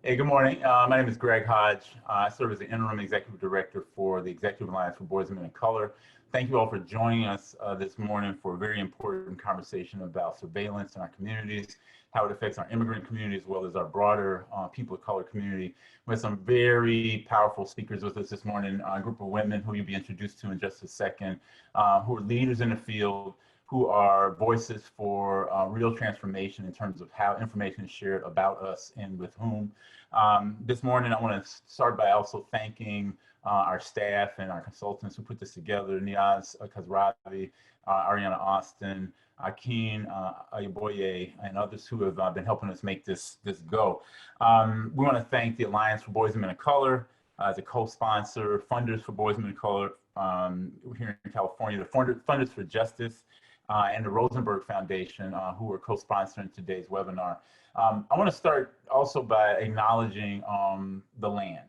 Hey, good morning. My name is Greg Hodge. I serve as the Interim Executive Director for the Executive Alliance for Boys and Men of Color. Thank you all for joining us this morning for a very important conversation about surveillance in our communities, how it affects our immigrant community as well as our broader people of color community. We have some very powerful speakers with us this morning, a group of women who you'll be introduced to in just a second, who are leaders in the field, who are voices for real transformation in terms of how information is shared about us and with whom. This morning, I want to start by also thanking our staff and our consultants who put this together, Niaz Kazravi, Ariana Austin, Akin Ayeboye, and others who have been helping us make this go. We want to thank the Alliance for Boys and Men of Color as a co-sponsor, Funders for Boys and Men of Color here in California, the Funders for Justice, and the Rosenberg Foundation, who are co-sponsoring today's webinar. I want to start also by acknowledging the land.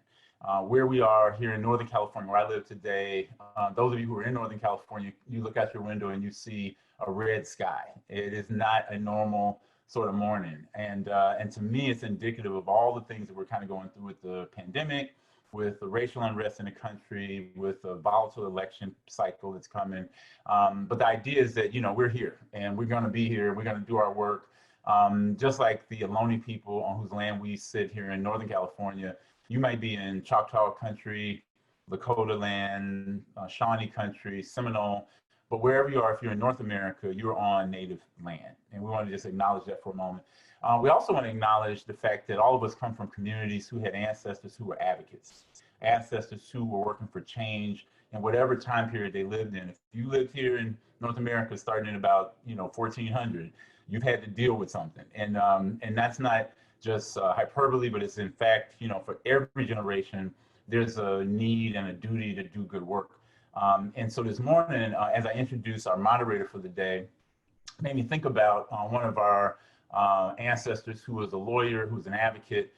Where we are here in Northern California, where I live today. Those of you who are in Northern California, you look out your window and you see a red sky. It is not a normal sort of morning. And to me, it's indicative of all the things that we're kind of going through with the pandemic, with the racial unrest in the country, with the volatile election cycle that's coming. But the idea is that, we're here and we're going to be here. We're going to do our work. Just like the Ohlone people on whose land we sit here in Northern California, you might be in Choctaw country, Lakota land, Shawnee country, Seminole, but wherever you are, if you're in North America, you're on Native land. And we want to just acknowledge that for a moment. We also want to acknowledge the fact that all of us come from communities who had ancestors who were advocates, ancestors who were working for change in whatever time period they lived in. If you lived here in North America starting in about 1400, you've had to deal with something. And that's not just hyperbole, but it's in fact, for every generation, there's a need and a duty to do good work. And so this morning, as I introduce our moderator for the day, made me think about one of our ancestors who was a lawyer, who was an advocate,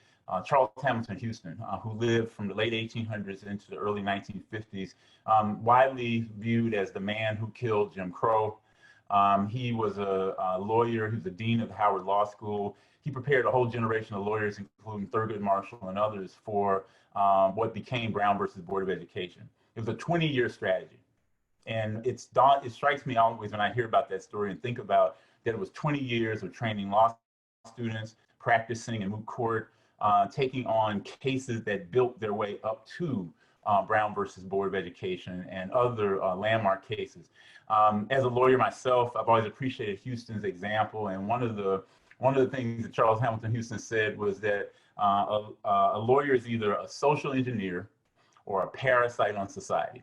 Charles Hamilton Houston, who lived from the late 1800s into the early 1950s, widely viewed as the man who killed Jim Crow. He was a lawyer. He was the dean of the Howard Law School. He prepared a whole generation of lawyers, including Thurgood Marshall and others, for what became Brown versus Board of Education. It was a 20-year strategy. And it strikes me always when I hear about that story and think about that it was 20 years of training law students, practicing in moot court, taking on cases that built their way up to Brown versus Board of Education and other landmark cases. As a lawyer myself, I've always appreciated Houston's example, and one of the things that Charles Hamilton Houston said was that a lawyer is either a social engineer or a parasite on society.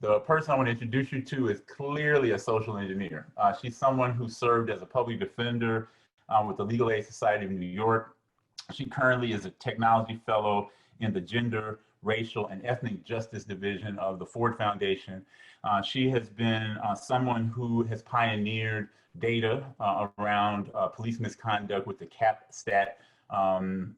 The person I want to introduce you to is clearly a social engineer. She's someone who served as a public defender with the Legal Aid Society of New York. She currently is a technology fellow in the Gender, Racial, and Ethnic Justice Division of the Ford Foundation. She has been someone who has pioneered data around police misconduct with the CAPSTAT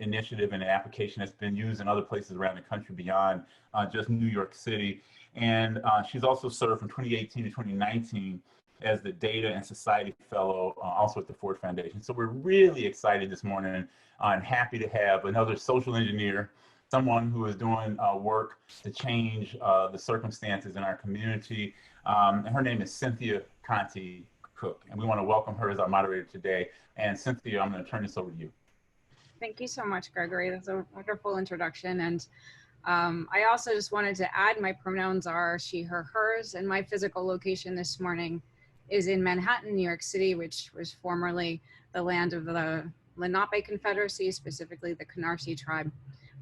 initiative and an application that's been used in other places around the country beyond just New York City. And she's also served from 2018 to 2019 as the Data and Society Fellow, also at the Ford Foundation. So we're really excited this morning and happy to have another social engineer, someone who is doing work to change the circumstances in our community. And her name is Cynthia Conti-Cook, and we want to welcome her as our moderator today. And Cynthia, I'm going to turn this over to you. Thank you so much, Gregory. That's a wonderful introduction. And I also just wanted to add my pronouns are she, her, hers, and my physical location this morning is in Manhattan, New York City, which was formerly the land of the Lenape Confederacy, specifically the Canarsie tribe,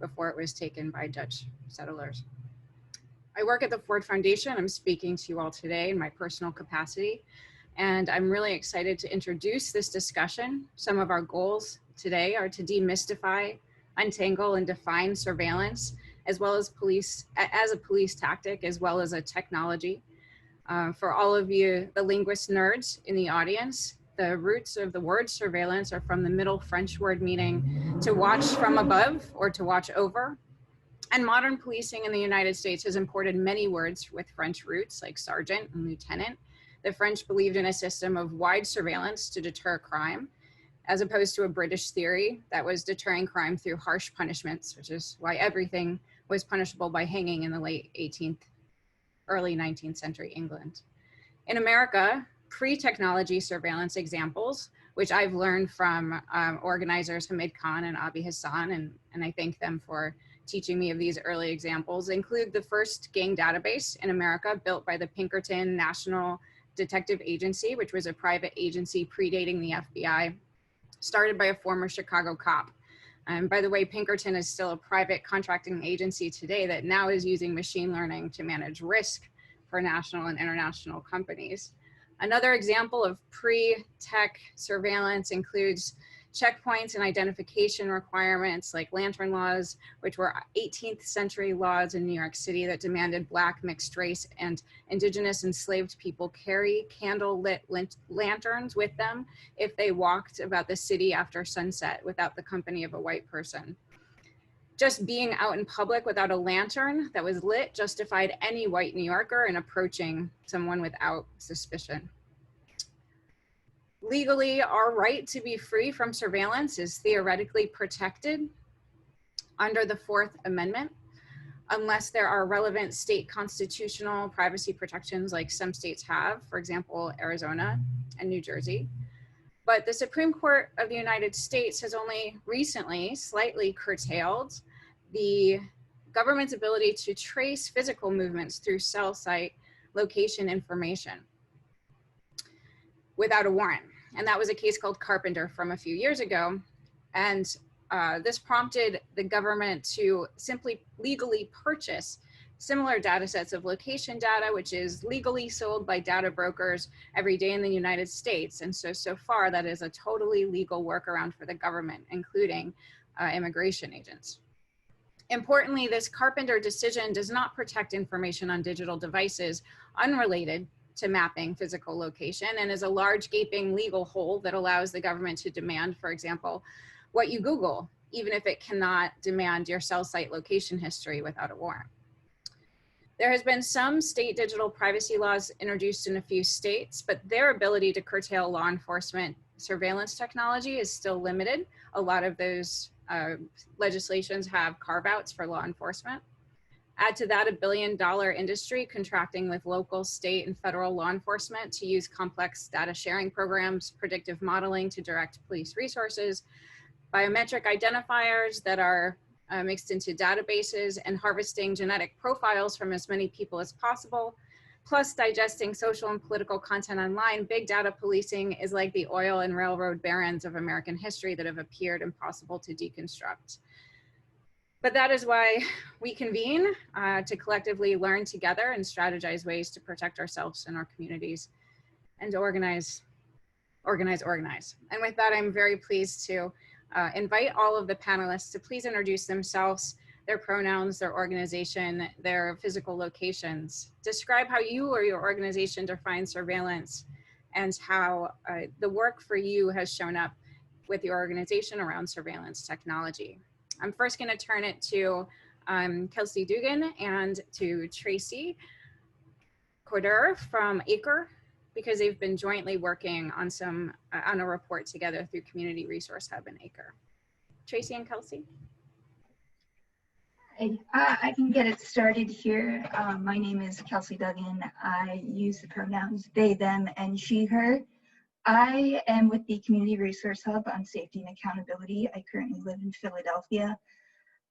before it was taken by Dutch settlers. I work at the Ford Foundation. I'm speaking to you all today in my personal capacity, and I'm really excited to introduce this discussion. Some of our goals today are to demystify, untangle, and define surveillance, as well as as a police tactic, as well as a technology. For all of you, the linguist nerds in the audience, the roots of the word surveillance are from the Middle French word meaning to watch from above or to watch over. And modern policing in the United States has imported many words with French roots like sergeant and lieutenant. The French believed in a system of wide surveillance to deter crime. as opposed to a British theory that was deterring crime through harsh punishments, which is why everything was punishable by hanging in the late 18th, early 19th century England. In America, pre-technology surveillance examples, which I've learned from organizers Hamid Khan and Abi Hassan, and I thank them for teaching me of these early examples, include the first gang database in America built by the Pinkerton National Detective Agency, which was a private agency predating the FBI, started by a former Chicago cop. And by the way, Pinkerton is still a private contracting agency today that now is using machine learning to manage risk for national and international companies. Another example of pre-tech surveillance includes checkpoints and identification requirements like lantern laws, which were 18th century laws in New York City that demanded Black, mixed race, and indigenous enslaved people carry candle-lit lanterns with them if they walked about the city after sunset without the company of a white person. Just being out in public without a lantern that was lit justified any white New Yorker in approaching someone without suspicion. Legally, our right to be free from surveillance is theoretically protected under the Fourth Amendment, unless there are relevant state constitutional privacy protections like some states have, for example, Arizona and New Jersey. But the Supreme Court of the United States has only recently slightly curtailed the government's ability to trace physical movements through cell site location information without a warrant. And that was a case called Carpenter from a few years ago. And this prompted the government to simply legally purchase similar data sets of location data, which is legally sold by data brokers every day in the United States. And so far, that is a totally legal workaround for the government, including immigration agents. Importantly, this Carpenter decision does not protect information on digital devices unrelated to mapping physical location and is a large gaping legal hole that allows the government to demand, for example, what you Google, even if it cannot demand your cell site location history without a warrant. There has been some state digital privacy laws introduced in a few states, but their ability to curtail law enforcement surveillance technology is still limited. A lot of those legislations have carve-outs for law enforcement. Add to that $1 billion industry contracting with local, state, and federal law enforcement to use complex data sharing programs, predictive modeling to direct police resources, biometric identifiers that are mixed into databases, and harvesting genetic profiles from as many people as possible, plus digesting social and political content online. Big data policing is like the oil and railroad barons of American history that have appeared impossible to deconstruct. But that is why we convene to collectively learn together and strategize ways to protect ourselves and our communities and to organize. And with that, I'm very pleased to invite all of the panelists to please introduce themselves, their pronouns, their organization, their physical locations. Describe how you or your organization define surveillance and how the work for you has shown up with your organization around surveillance technology. I'm first going to turn it to Kelcey Duggan and to Tracey Corder from ACRE, because they've been jointly working on on a report together through Community Resource Hub and ACRE. Tracey and Kelcey. I can get it started here. My name is Kelcey Duggan. I use the pronouns they, them, and she, her. I am with the Community Resource Hub on Safety and Accountability. I currently live in Philadelphia.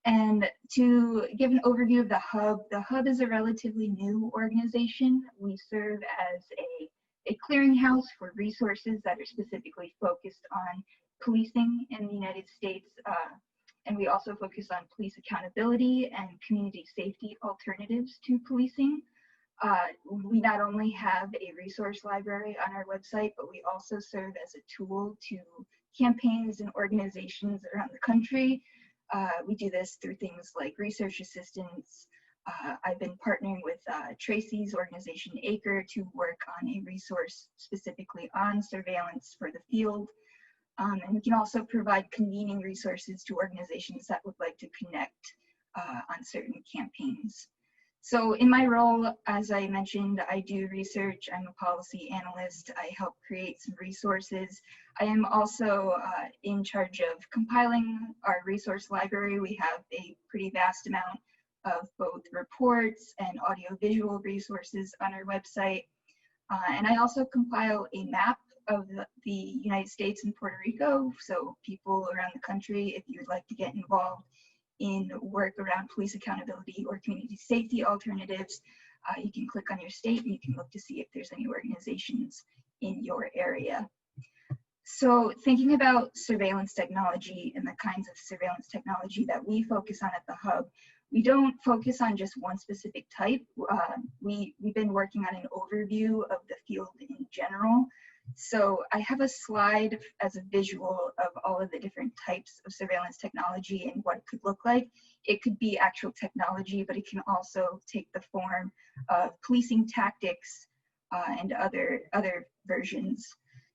And to give an overview of the Hub is a relatively new organization. We serve as a clearinghouse for resources that are specifically focused on policing in the United States. And we also focus on police accountability and community safety alternatives to policing. We not only have a resource library on our website, but we also serve as a tool to campaigns and organizations around the country. We do this through things like research assistance. I've been partnering with Tracey's organization ACRE to work on a resource specifically on surveillance for the field. And we can also provide convening resources to organizations that would like to connect on certain campaigns. So in my role, as I mentioned, I do research. I'm a policy analyst. I help create some resources. I am also in charge of compiling our resource library. We have a pretty vast amount of both reports and audiovisual resources on our website. And I also compile a map of the United States and Puerto Rico. So people around the country, if you would like to get involved in work around police accountability or community safety alternatives, you can click on your state and you can look to see if there's any organizations in your area. So thinking about surveillance technology and the kinds of surveillance technology that we focus on at the Hub, we don't focus on just one specific type. We've been working on an overview of the field in general. So I have a slide as a visual of all of the different types of surveillance technology and what it could look like. It could be actual technology, but it can also take the form of policing tactics and other versions.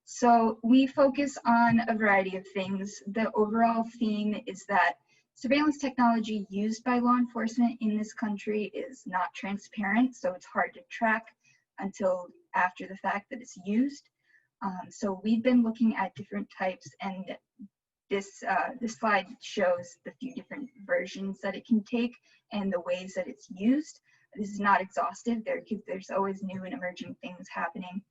So we focus on a variety of things. The overall theme is that surveillance technology used by law enforcement in this country is not transparent, so it's hard to track until after the fact that it's used. So we've been looking at different types, and this slide shows the few different versions that it can take and the ways that it's used. This is not exhaustive. There's always new and emerging things happening.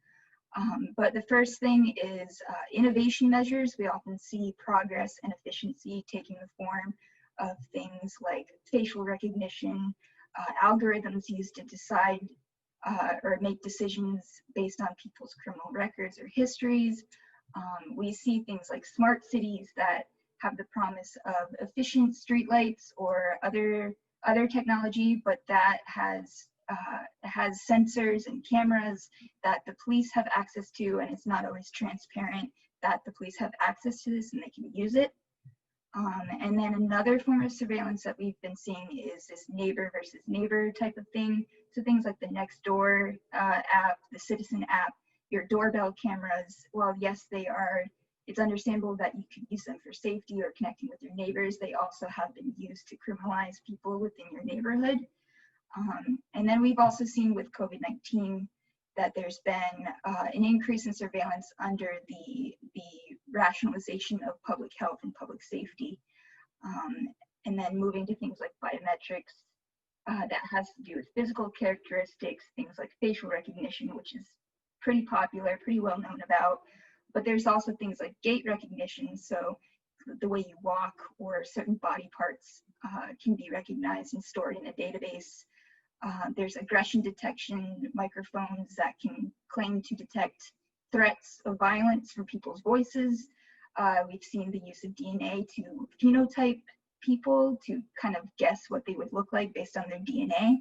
But the first thing is innovation measures. We often see progress and efficiency taking the form of things like facial recognition, algorithms used to decide or make decisions based on people's criminal records or histories. We see things like smart cities that have the promise of efficient streetlights or other technology, but that has sensors and cameras that the police have access to, and it's not always transparent that the police have access to this and they can use it. And then another form of surveillance that we've been seeing is this neighbor versus neighbor type of thing. So things like the Nextdoor app, the Citizen app, your doorbell cameras, while yes, it's understandable that you could use them for safety or connecting with your neighbors, they also have been used to criminalize people within your neighborhood. And then we've also seen with COVID-19 that there's been an increase in surveillance under the rationalization of public health and public safety. And then moving to things like biometrics, that has to do with physical characteristics, things like facial recognition, which is pretty popular, pretty well known about. But there's also things like gait recognition, so the way you walk or certain body parts can be recognized and stored in a database. There's aggression detection microphones that can claim to detect threats of violence from people's voices. We've seen the use of DNA to phenotype people to kind of guess what they would look like based on their DNA.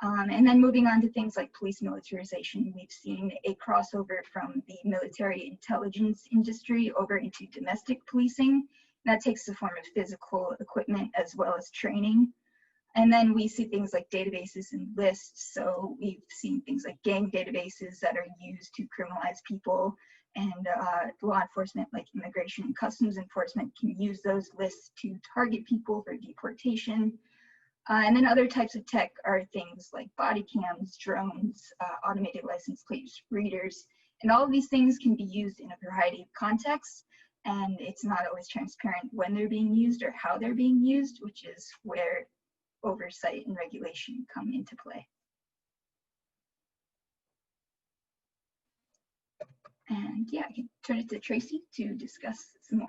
And then moving on to things like police militarization, we've seen a crossover from the military intelligence industry over into domestic policing. That takes the form of physical equipment as well as training. And then we see things like databases and lists. So we've seen things like gang databases that are used to criminalize people, and law enforcement like immigration and customs enforcement can use those lists to target people for deportation. And then other types of tech are things like body cams, drones, automated license plate readers, and all of these things can be used in a variety of contexts, and it's not always transparent when they're being used or how they're being used, which is where oversight and regulation come into play. And yeah, I can turn it to Tracey to discuss some more.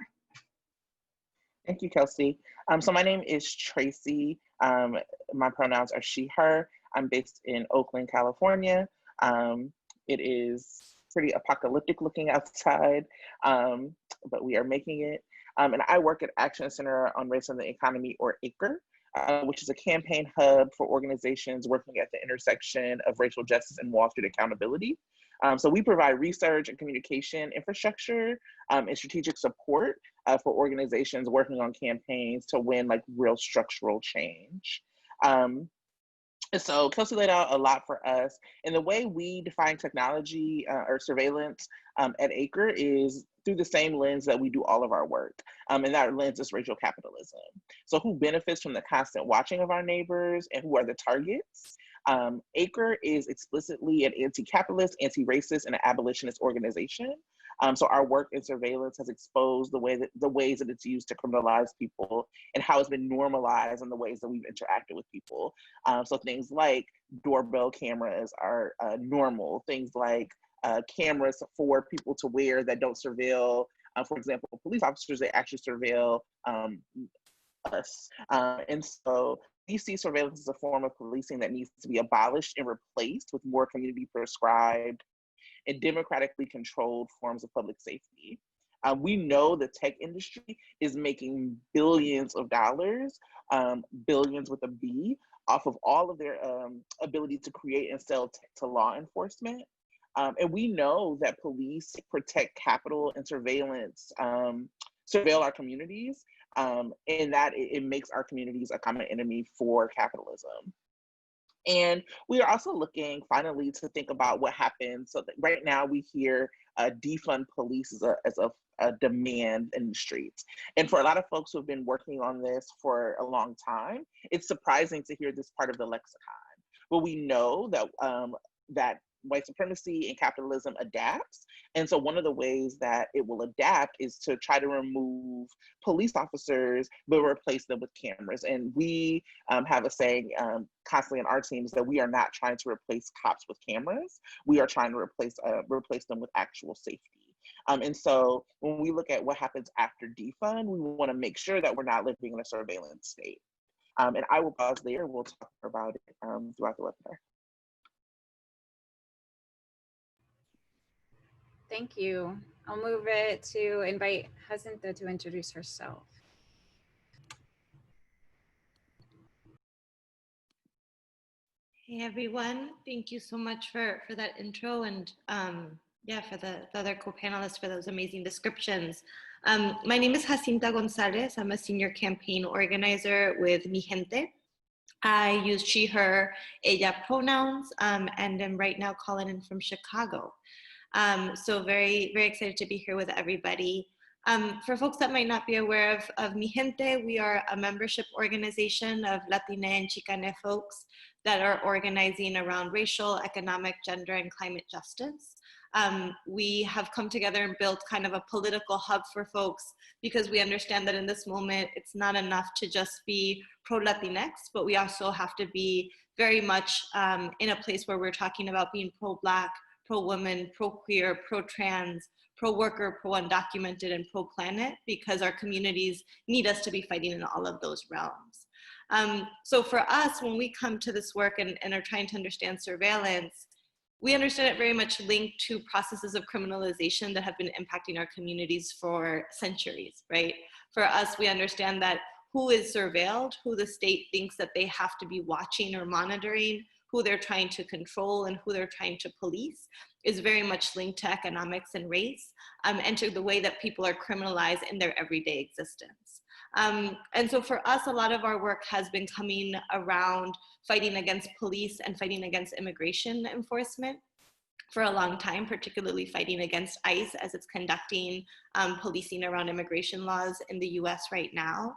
Thank you, Kelcey. So my name is Tracey. My pronouns are she, her. I'm based in Oakland, California. It is pretty apocalyptic looking outside, but we are making it. And I work at Action Center on Race and the Economy, or ACRE, which is a campaign hub for organizations working at the intersection of racial justice and Wall Street accountability. So we provide research and communication infrastructure and strategic support for organizations working on campaigns to win like real structural change. And so Kelcey laid out a lot for us. And the way we define technology or surveillance at ACRE is through the same lens that we do all of our work. And that lens is racial capitalism. So who benefits from the constant watching of our neighbors and who are the targets? ACRE is explicitly an anti-capitalist, anti-racist, and an abolitionist organization. So our work in surveillance has exposed the ways that it's used to criminalize people and how it's been normalized in the ways that we've interacted with people. So things like doorbell cameras are normal. Things like cameras for people to wear that don't surveil. For example, police officers, they actually surveil us. And so we see surveillance as a form of policing that needs to be abolished and replaced with more community prescribed and democratically controlled forms of public safety. We know the tech industry is making billions of dollars, billions with a B, off of all of their ability to create and sell tech to law enforcement. And we know that police protect capital and surveillance, surveil our communities, and that it makes our communities a common enemy for capitalism. And we are also looking finally to think about what happens. So that right now we hear defund police as a demand in the streets. And for a lot of folks who have been working on this for a long time, it's surprising to hear this part of the lexicon. But we know that that white supremacy and capitalism adapts. And so one of the ways that it will adapt is to try to remove police officers, but replace them with cameras. And we have a saying constantly in our teams that we are not trying to replace cops with cameras. We are trying to replace them with actual safety. And so when we look at what happens after defund, we want to make sure that we're not living in a surveillance state. And I will pause there. We'll talk about it throughout the webinar. Thank you. I'll move it to invite Jacinta to introduce herself. Hey everyone, thank you so much for that intro and yeah, for the other co-panelists for those amazing descriptions. My name is Jacinta Gonzalez. I'm a senior campaign organizer with Mijente. I use she, her, ella pronouns, and am right now calling in from Chicago. So very, very excited to be here with everybody. For folks that might not be aware of Mijente, we are a membership organization of Latina and Chicana folks that are organizing around racial, economic, gender, and climate justice. We have come together and built kind of a political hub for folks because we understand that in this moment, it's not enough to just be pro-Latinx, but we also have to be very much in a place where we're talking about being pro-Black, pro-woman, pro-queer, pro-trans, pro-worker, pro-undocumented, and pro-planet, because our communities need us to be fighting in all of those realms. So for us, when we come to this work and are trying to understand surveillance, we understand it very much linked to processes of criminalization that have been impacting our communities for centuries, right? For us, we understand that who is surveilled, who the state thinks that they have to be watching or monitoring, who they're trying to control and who they're trying to police is very much linked to economics and race and to the way that people are criminalized in their everyday existence. And so for us, a lot of our work has been coming around fighting against police and fighting against immigration enforcement for a long time, particularly fighting against ICE as it's conducting policing around immigration laws in the US right now.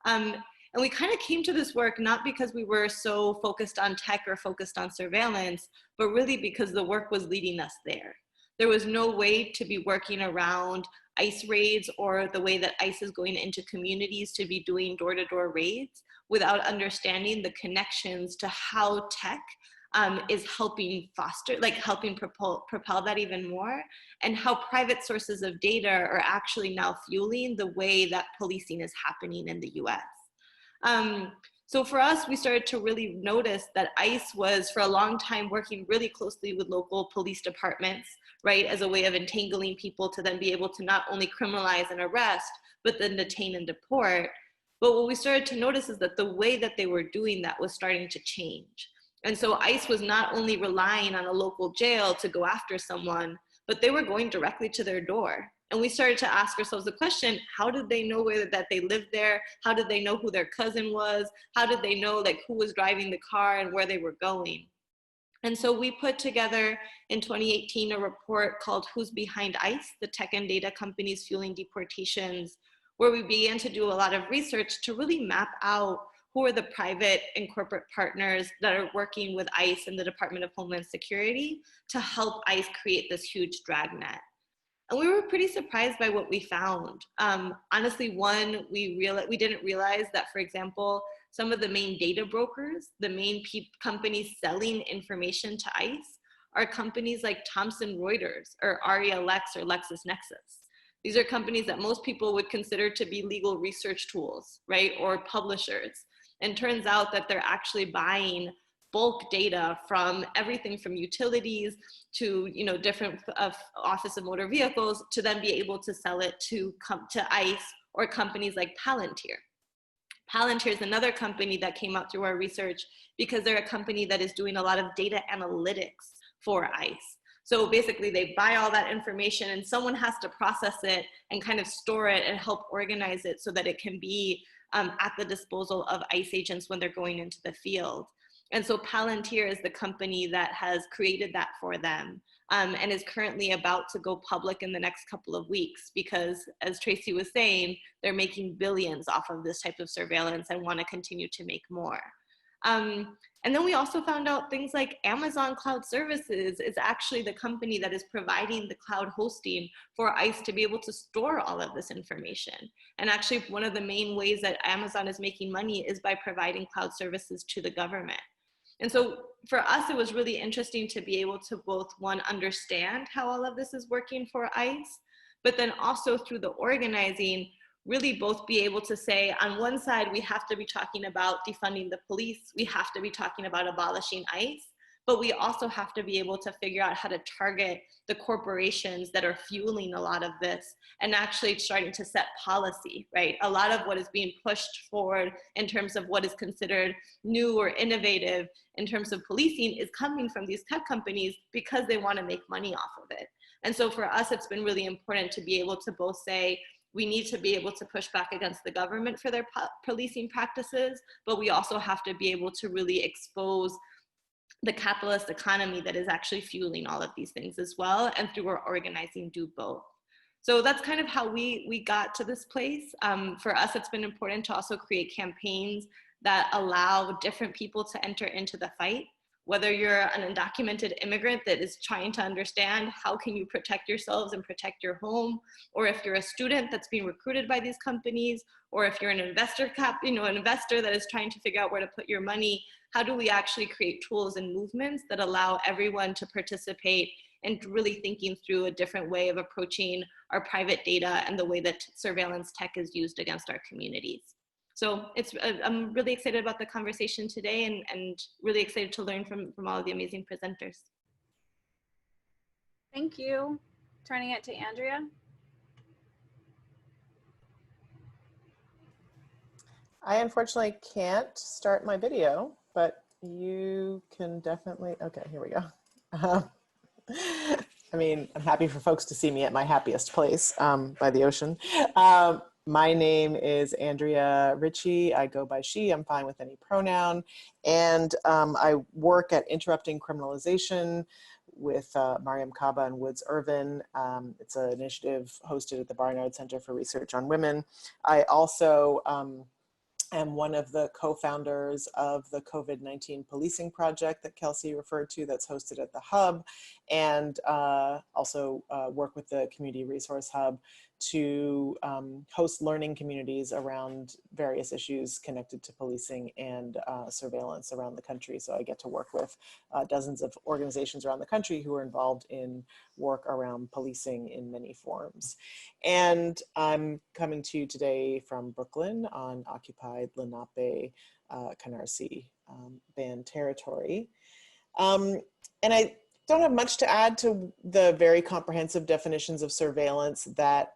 And we kind of came to this work not because we were so focused on tech or focused on surveillance, but really because the work was leading us there. There was no way to be working around ICE raids or the way that ICE is going into communities to be doing door-to-door raids without understanding the connections to how tech is helping foster, like helping propel that even more, and how private sources of data are actually now fueling the way that policing is happening in the US. So for us, we started to really notice that ICE was for a long time working really closely with local police departments, right, as a way of entangling people to then be able to not only criminalize and arrest, but then detain and deport. But what we started to notice is that the way that they were doing that was starting to change. And so ICE was not only relying on a local jail to go after someone, but they were going directly to their door. And we started to ask ourselves the question, how did they know that they lived there? How did they know who their cousin was? How did they know like who was driving the car and where they were going? And so we put together in 2018 a report called Who's Behind ICE, the tech and data companies fueling deportations, where we began to do a lot of research to really map out who are the private and corporate partners that are working with ICE and the Department of Homeland Security to help ICE create this huge dragnet. And we were pretty surprised by what we found. Honestly, one, we didn't realize that, for example, some of the main data brokers, the main companies selling information to ICE are companies like Thomson Reuters or ARIA-Lex or LexisNexis. These are companies that most people would consider to be legal research tools, right? Or publishers. And turns out that they're actually buying bulk data from everything from utilities to different Office of Motor Vehicles to then be able to sell it to ICE or companies like Palantir. Palantir is another company that came out through our research because they're a company that is doing a lot of data analytics for ICE. So basically they buy all that information and someone has to process it and kind of store it and help organize it so that it can be at the disposal of ICE agents when they're going into the field. And so Palantir is the company that has created that for them and is currently about to go public in the next couple of weeks because, as Tracey was saying, they're making billions off of this type of surveillance and want to continue to make more. And then we also found out things like Amazon Cloud Services is actually the company that is providing the cloud hosting for ICE to be able to store all of this information. And actually one of the main ways that Amazon is making money is by providing cloud services to the government. And so for us, it was really interesting to be able to both, one, understand how all of this is working for ICE, but then also through the organizing, really both be able to say, on one side, we have to be talking about defunding the police, we have to be talking about abolishing ICE, but we also have to be able to figure out how to target the corporations that are fueling a lot of this and actually starting to set policy, right? A lot of what is being pushed forward in terms of what is considered new or innovative in terms of policing is coming from these tech companies because they want to make money off of it. And so for us, it's been really important to be able to both say, we need to be able to push back against the government for their policing practices, but we also have to be able to really expose the capitalist economy that is actually fueling all of these things as well, and through our organizing do both. So that's kind of how we got to this place. For us, it's been important to also create campaigns that allow different people to enter into the fight. Whether you're an undocumented immigrant that is trying to understand how can you protect yourselves and protect your home, or if you're a student that's being recruited by these companies, or if you're an investor an investor that is trying to figure out where to put your money, how do we actually create tools and movements that allow everyone to participate and really thinking through a different way of approaching our private data and the way that surveillance tech is used against our communities. So I'm really excited about the conversation today and really excited to learn from all of the amazing presenters. Thank you. Turning it to Andrea. I unfortunately can't start my video, but you can definitely, okay, here we go. I mean, I'm happy for folks to see me at my happiest place by the ocean. My name is Andrea Ritchie. I go by she, I'm fine with any pronoun. And I work at Interrupting Criminalization with Mariam Kaba and Woods Irvin. It's an initiative hosted at the Barnard Center for Research on Women. I also am one of the co-founders of the COVID-19 policing project that Kelcey referred to that's hosted at the Hub, and also work with the Community Resource Hub to host learning communities around various issues connected to policing and surveillance around the country. So I get to work with dozens of organizations around the country who are involved in work around policing in many forms. And I'm coming to you today from Brooklyn on occupied Lenape, Canarsie Band territory. And I don't have much to add to the very comprehensive definitions of surveillance that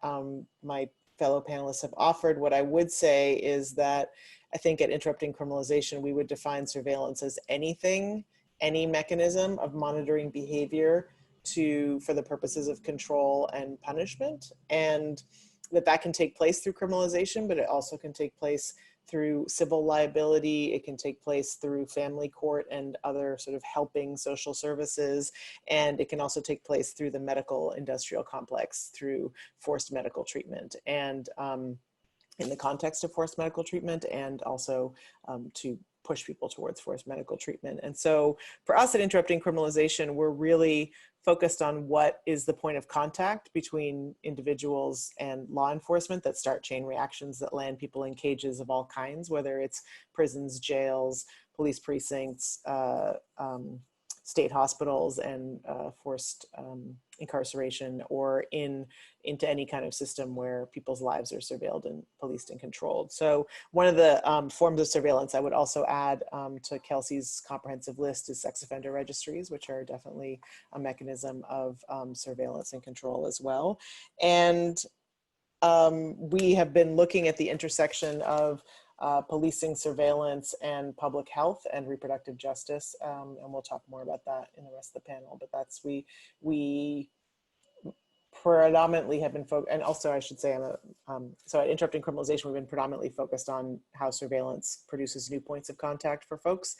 my fellow panelists have offered. What I would say is that I think at Interrupting Criminalization, we would define surveillance as anything, any mechanism of monitoring behavior for the purposes of control and punishment, and that can take place through criminalization, but it also can take place through civil liability. It can take place through family court and other sort of helping social services. And it can also take place through the medical industrial complex through forced medical treatment. And in the context of forced medical treatment, and also to push people towards forced medical treatment. And so for us at Interrupting Criminalization, we're really focused on what is the point of contact between individuals and law enforcement that start chain reactions that land people in cages of all kinds, whether it's prisons, jails, police precincts, state hospitals, and forced incarceration, or into any kind of system where people's lives are surveilled and policed and controlled. So one of the forms of surveillance I would also add to Kelcey's comprehensive list is sex offender registries, which are definitely a mechanism of surveillance and control as well. And we have been looking at the intersection of policing, surveillance, and public health and reproductive justice. And we'll talk more about that in the rest of the panel, but that's, we predominantly have been focused, and also I should say, so at Interrupting Criminalization, we've been predominantly focused on how surveillance produces new points of contact for folks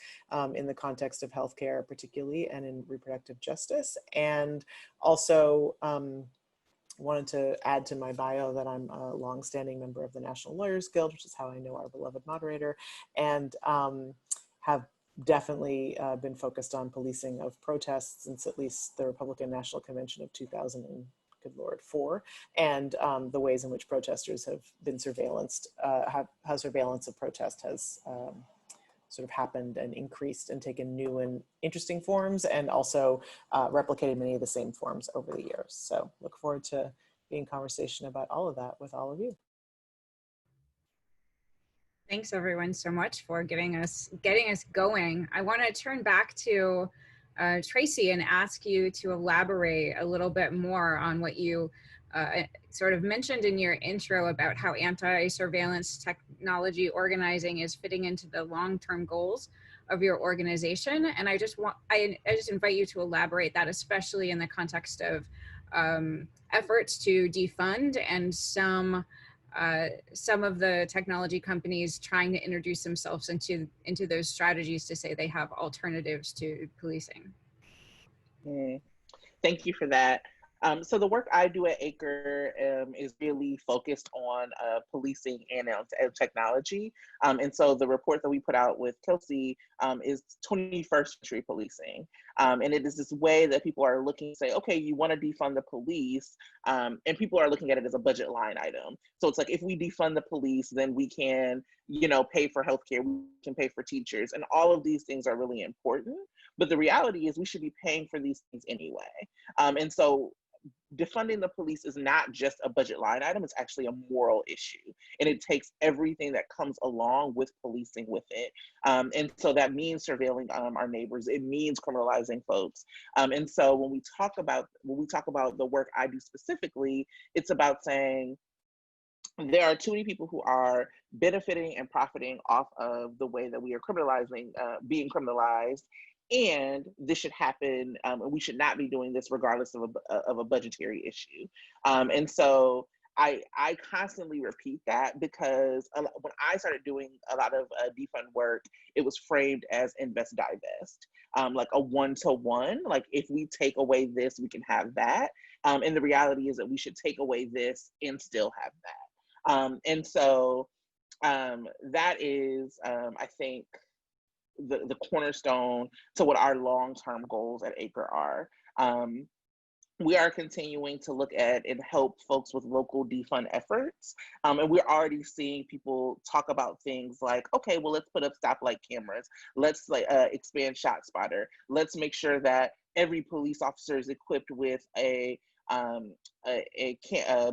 in the context of healthcare particularly, and in reproductive justice. And also wanted to add to my bio that I'm a longstanding member of the National Lawyers Guild, which is how I know our beloved moderator, and have definitely been focused on policing of protests since at least the Republican National Convention of 2004, and the ways in which protesters have been surveillanced, how surveillance of protest has sort of happened and increased and taken new and interesting forms, and also replicated many of the same forms over the years. So look forward to being in conversation about all of that with all of you. Thanks everyone so much for getting us going. I want to turn back to Tracey and ask you to elaborate a little bit more on what you sort of mentioned in your intro about how anti-surveillance technology organizing is fitting into the long-term goals of your organization. And I just invite you to elaborate that, especially in the context of efforts to defund and some of the technology companies trying to introduce themselves into those strategies to say they have alternatives to policing. Thank you for that. So the work I do at ACRE is really focused on policing and technology. And so the report that we put out with Kelcey is 21st century policing. And it is this way that people are looking to say, okay, you want to defund the police, and people are looking at it as a budget line item. So it's like, if we defund the police, then we can, pay for healthcare, we can pay for teachers, and all of these things are really important. But the reality is we should be paying for these things anyway. And so defunding the police is not just a budget line item, it's actually a moral issue. And it takes everything that comes along with policing with it. And so that means surveilling our neighbors, it means criminalizing folks. And so when we talk about the work I do specifically, it's about saying there are too many people who are benefiting and profiting off of the way that we are criminalizing, being criminalized. And this should happen, and we should not be doing this regardless of a budgetary issue. And so I constantly repeat that, because when I started doing a lot of defund work, it was framed as invest, divest, like a one-to-one, like if we take away this, we can have that. And the reality is that we should take away this and still have that. And so that is, I think, the cornerstone to what our long-term goals at ACRE are. We are continuing to look at and help folks with local defund efforts. And we're already seeing people talk about things like, okay, well, let's put up stoplight cameras. Let's expand ShotSpotter. Let's make sure that every police officer is equipped with a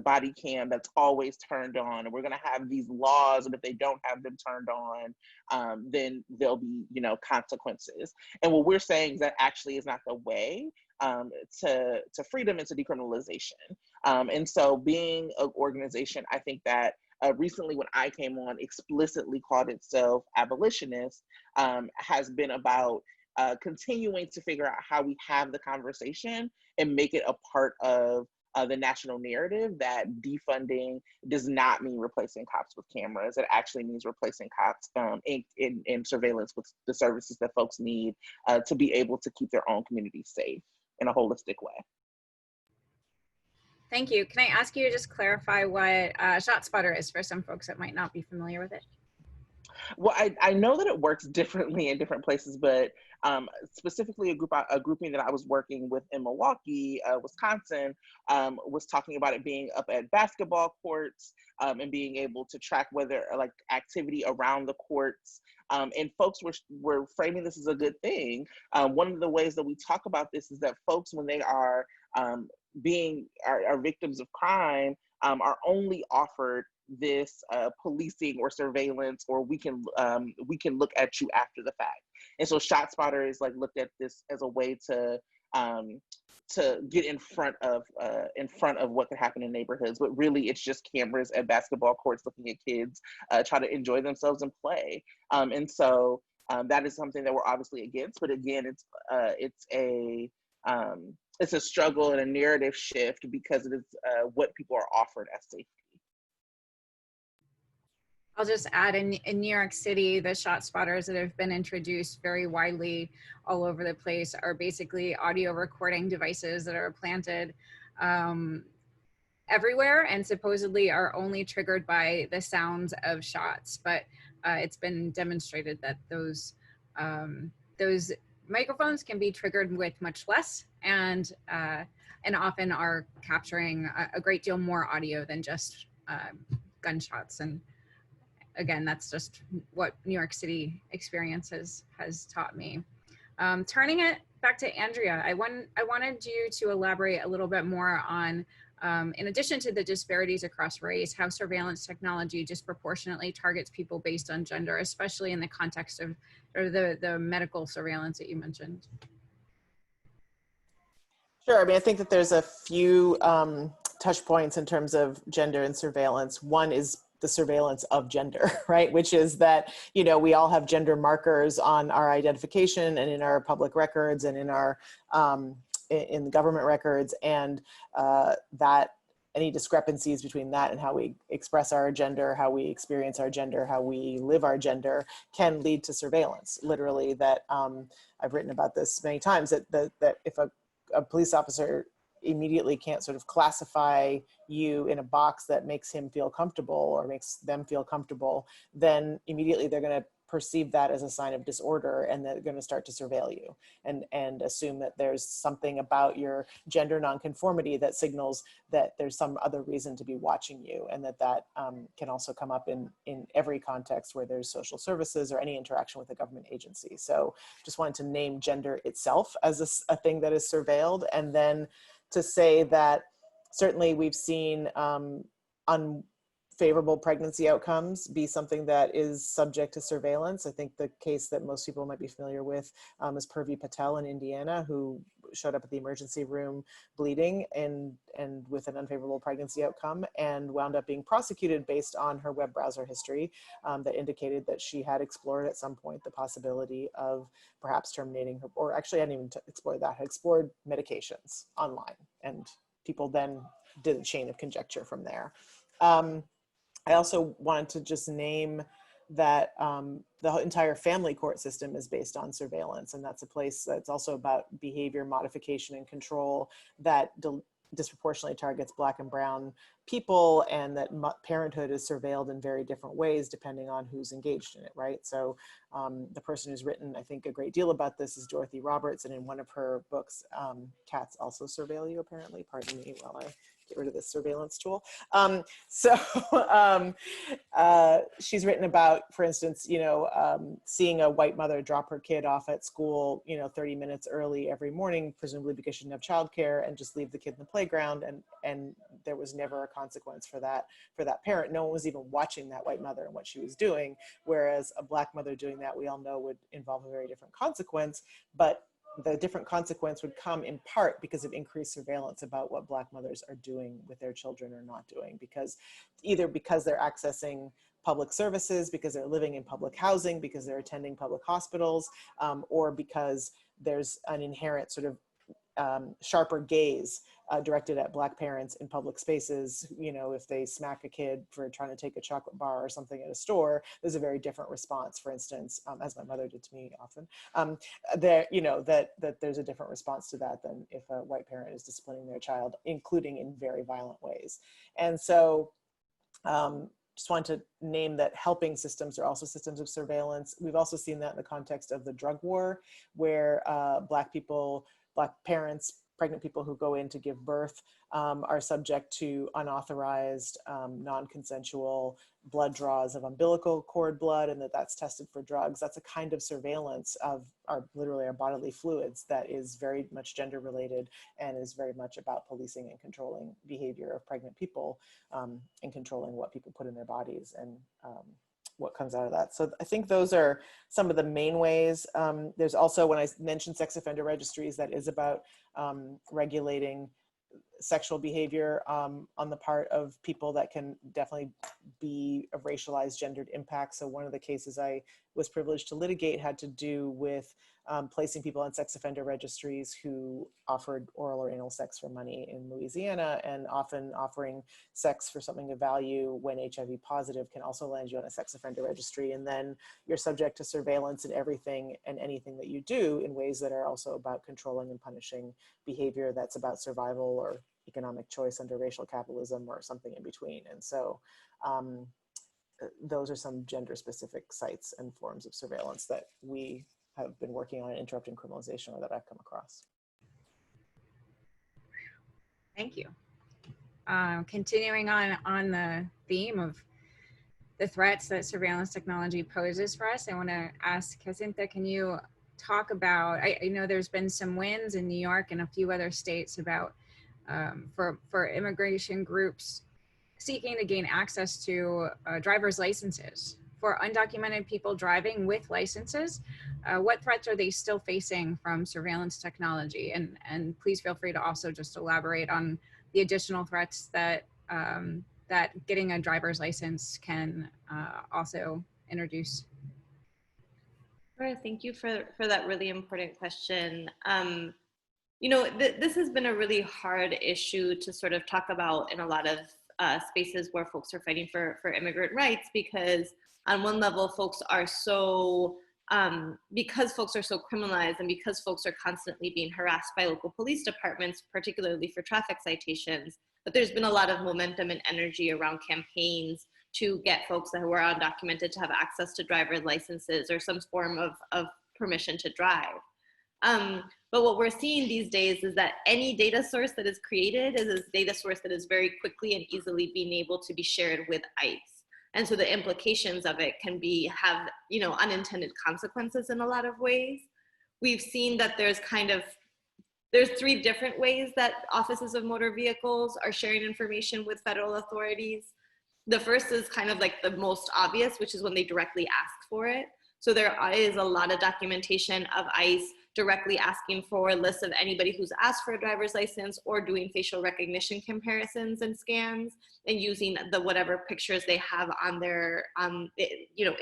body cam that's always turned on, and we're going to have these laws, and if they don't have them turned on, then there'll be consequences. And what we're saying is that actually is not the way to freedom and to decriminalization. And so being an organization, I think that recently when I came on explicitly called itself abolitionist, has been about continuing to figure out how we have the conversation and make it a part of the national narrative that defunding does not mean replacing cops with cameras. It actually means replacing cops in surveillance with the services that folks need to be able to keep their own community safe in a holistic way. Thank you. Can I ask you to just clarify what ShotSpotter is for some folks that might not be familiar with it? Well, I know that it works differently in different places, but specifically a grouping that I was working with in Milwaukee, Wisconsin, was talking about it being up at basketball courts and being able to track whether like activity around the courts. And folks were framing this as a good thing. One of the ways that we talk about this is that folks, when they are victims of crime, are only offered this policing or surveillance, or we can look at you after the fact. And so ShotSpotter is like looked at this as a way to get in front of what could happen in neighborhoods, but really it's just cameras at basketball courts looking at kids try to enjoy themselves and play. And so that is something that we're obviously against, but again, it's a struggle and a narrative shift because it is what people are offered as safety. I'll just add in New York City, the ShotSpotters that have been introduced very widely all over the place are basically audio recording devices that are planted everywhere and supposedly are only triggered by the sounds of shots. But it's been demonstrated that those microphones can be triggered with much less and often are capturing a great deal more audio than just gunshots. And again, that's just what New York City experience has taught me. Turning it back to Andrea, I wanted you to elaborate a little bit more on, in addition to the disparities across race, how surveillance technology disproportionately targets people based on gender, especially in the context of the medical surveillance that you mentioned. Sure. I mean, I think that there's a few touch points in terms of gender and surveillance. One is the surveillance of gender, right? Which is that, you know, we all have gender markers on our identification and in our public records and in our, in the government records, and that any discrepancies between that and how we express our gender, how we experience our gender, how we live our gender can lead to surveillance. Literally, that I've written about this many times, that if a police officer immediately can't sort of classify you in a box that makes him feel comfortable or makes them feel comfortable, then immediately they're going to perceive that as a sign of disorder, and they're going to start to surveil you and assume that there's something about your gender nonconformity that signals that there's some other reason to be watching you, and that can also come up in every context where there's social services or any interaction with a government agency. So just wanted to name gender itself as a thing that is surveilled, and then to say that certainly we've seen unfavorable pregnancy outcomes be something that is subject to surveillance. I think the case that most people might be familiar with is Purvi Patel in Indiana, who showed up at the emergency room bleeding and with an unfavorable pregnancy outcome, and wound up being prosecuted based on her web browser history that indicated that she had explored at some point the possibility of perhaps terminating her, or actually hadn't even explored that, had explored medications online, and people then did a chain of conjecture from there. I also wanted to just name that the entire family court system is based on surveillance, and that's a place that's also about behavior modification and control that disproportionately targets Black and brown people, and that parenthood is surveilled in very different ways depending on who's engaged in it, right? So the person who's written, I think, a great deal about this is Dorothy Roberts, and in one of her books, Cats Also Surveil You, apparently. Pardon me while I get rid of this surveillance tool. She's written about, for instance, seeing a white mother drop her kid off at school, 30 minutes early every morning, presumably because she didn't have childcare, and just leave the kid in the playground, and there was never a consequence for that parent. No one was even watching that white mother and what she was doing, whereas a Black mother doing that, we all know, would involve a very different consequence. But the different consequence would come in part because of increased surveillance about what Black mothers are doing with their children or not doing, because either because they're accessing public services, because they're living in public housing, because they're attending public hospitals, or because there's an inherent sort of sharper gaze directed at Black parents in public spaces. You know, if they smack a kid for trying to take a chocolate bar or something at a store, there's a very different response, for instance, as my mother did to me often, you know, that there's a different response to that than if a white parent is disciplining their child, including in very violent ways. And so just want to name that helping systems are also systems of surveillance. We've also seen that in the context of the drug war, where Black people, Black parents, pregnant people who go in to give birth are subject to unauthorized, non-consensual blood draws of umbilical cord blood, and that's tested for drugs. That's a kind of surveillance of literally our bodily fluids that is very much gender related and is very much about policing and controlling behavior of pregnant people, and controlling what people put in their bodies and what comes out of that. So I think those are some of the main ways. There's also, when I mentioned sex offender registries, that is about regulating sexual behavior on the part of people that can definitely be of racialized, gendered impact. So one of the cases I was privileged to litigate had to do with placing people on sex offender registries who offered oral or anal sex for money in Louisiana, and often offering sex for something of value when HIV positive can also land you on a sex offender registry. And then you're subject to surveillance in everything and anything that you do in ways that are also about controlling and punishing behavior that's about survival or economic choice under racial capitalism or something in between. And so those are some gender specific sites and forms of surveillance that we have been working on in Interrupting Criminalization, or that I've come across. Thank you. Continuing on the theme of the threats that surveillance technology poses for us, I want to ask Jacinta, can you talk about, I know there's been some wins in New York and a few other states about for immigration groups seeking to gain access to driver's licenses for undocumented people driving with licenses. What threats are they still facing from surveillance technology? And please feel free to also just elaborate on the additional threats that that getting a driver's license can also introduce. Sure, thank you for that really important question. You know, this has been a really hard issue to sort of talk about in a lot of spaces where folks are fighting for immigrant rights, because on one level, folks are so, because folks are so criminalized and because folks are constantly being harassed by local police departments, particularly for traffic citations, but there's been a lot of momentum and energy around campaigns to get folks that were undocumented to have access to driver's licenses or some form of permission to drive. But what we're seeing these days is that any data source that is created is a data source that is very quickly and easily being able to be shared with ICE. And so the implications of it can have, you know, unintended consequences in a lot of ways. We've seen that there's three different ways that offices of motor vehicles are sharing information with federal authorities. The first is kind of like the most obvious, which is when they directly ask for it. So there is a lot of documentation of ICE directly asking for lists of anybody who's asked for a driver's license, or doing facial recognition comparisons and scans, and using the whatever pictures they have on their, you know,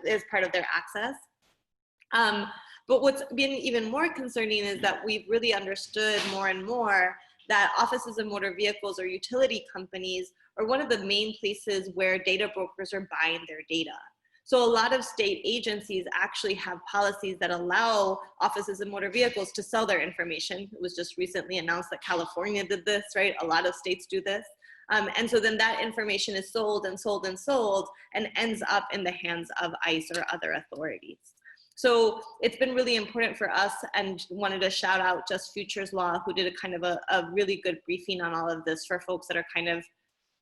as part of their access. But what's been even more concerning is that we've really understood more and more that offices of motor vehicles or utility companies are one of the main places where data brokers are buying their data. So a lot of state agencies actually have policies that allow offices of motor vehicles to sell their information. It was just recently announced that California did this, right? A lot of states do this. And so then that information is sold and sold and sold and ends up in the hands of ICE or other authorities. So it's been really important for us, and wanted to shout out Just Futures Law, who did a kind of a really good briefing on all of this for folks that are kind of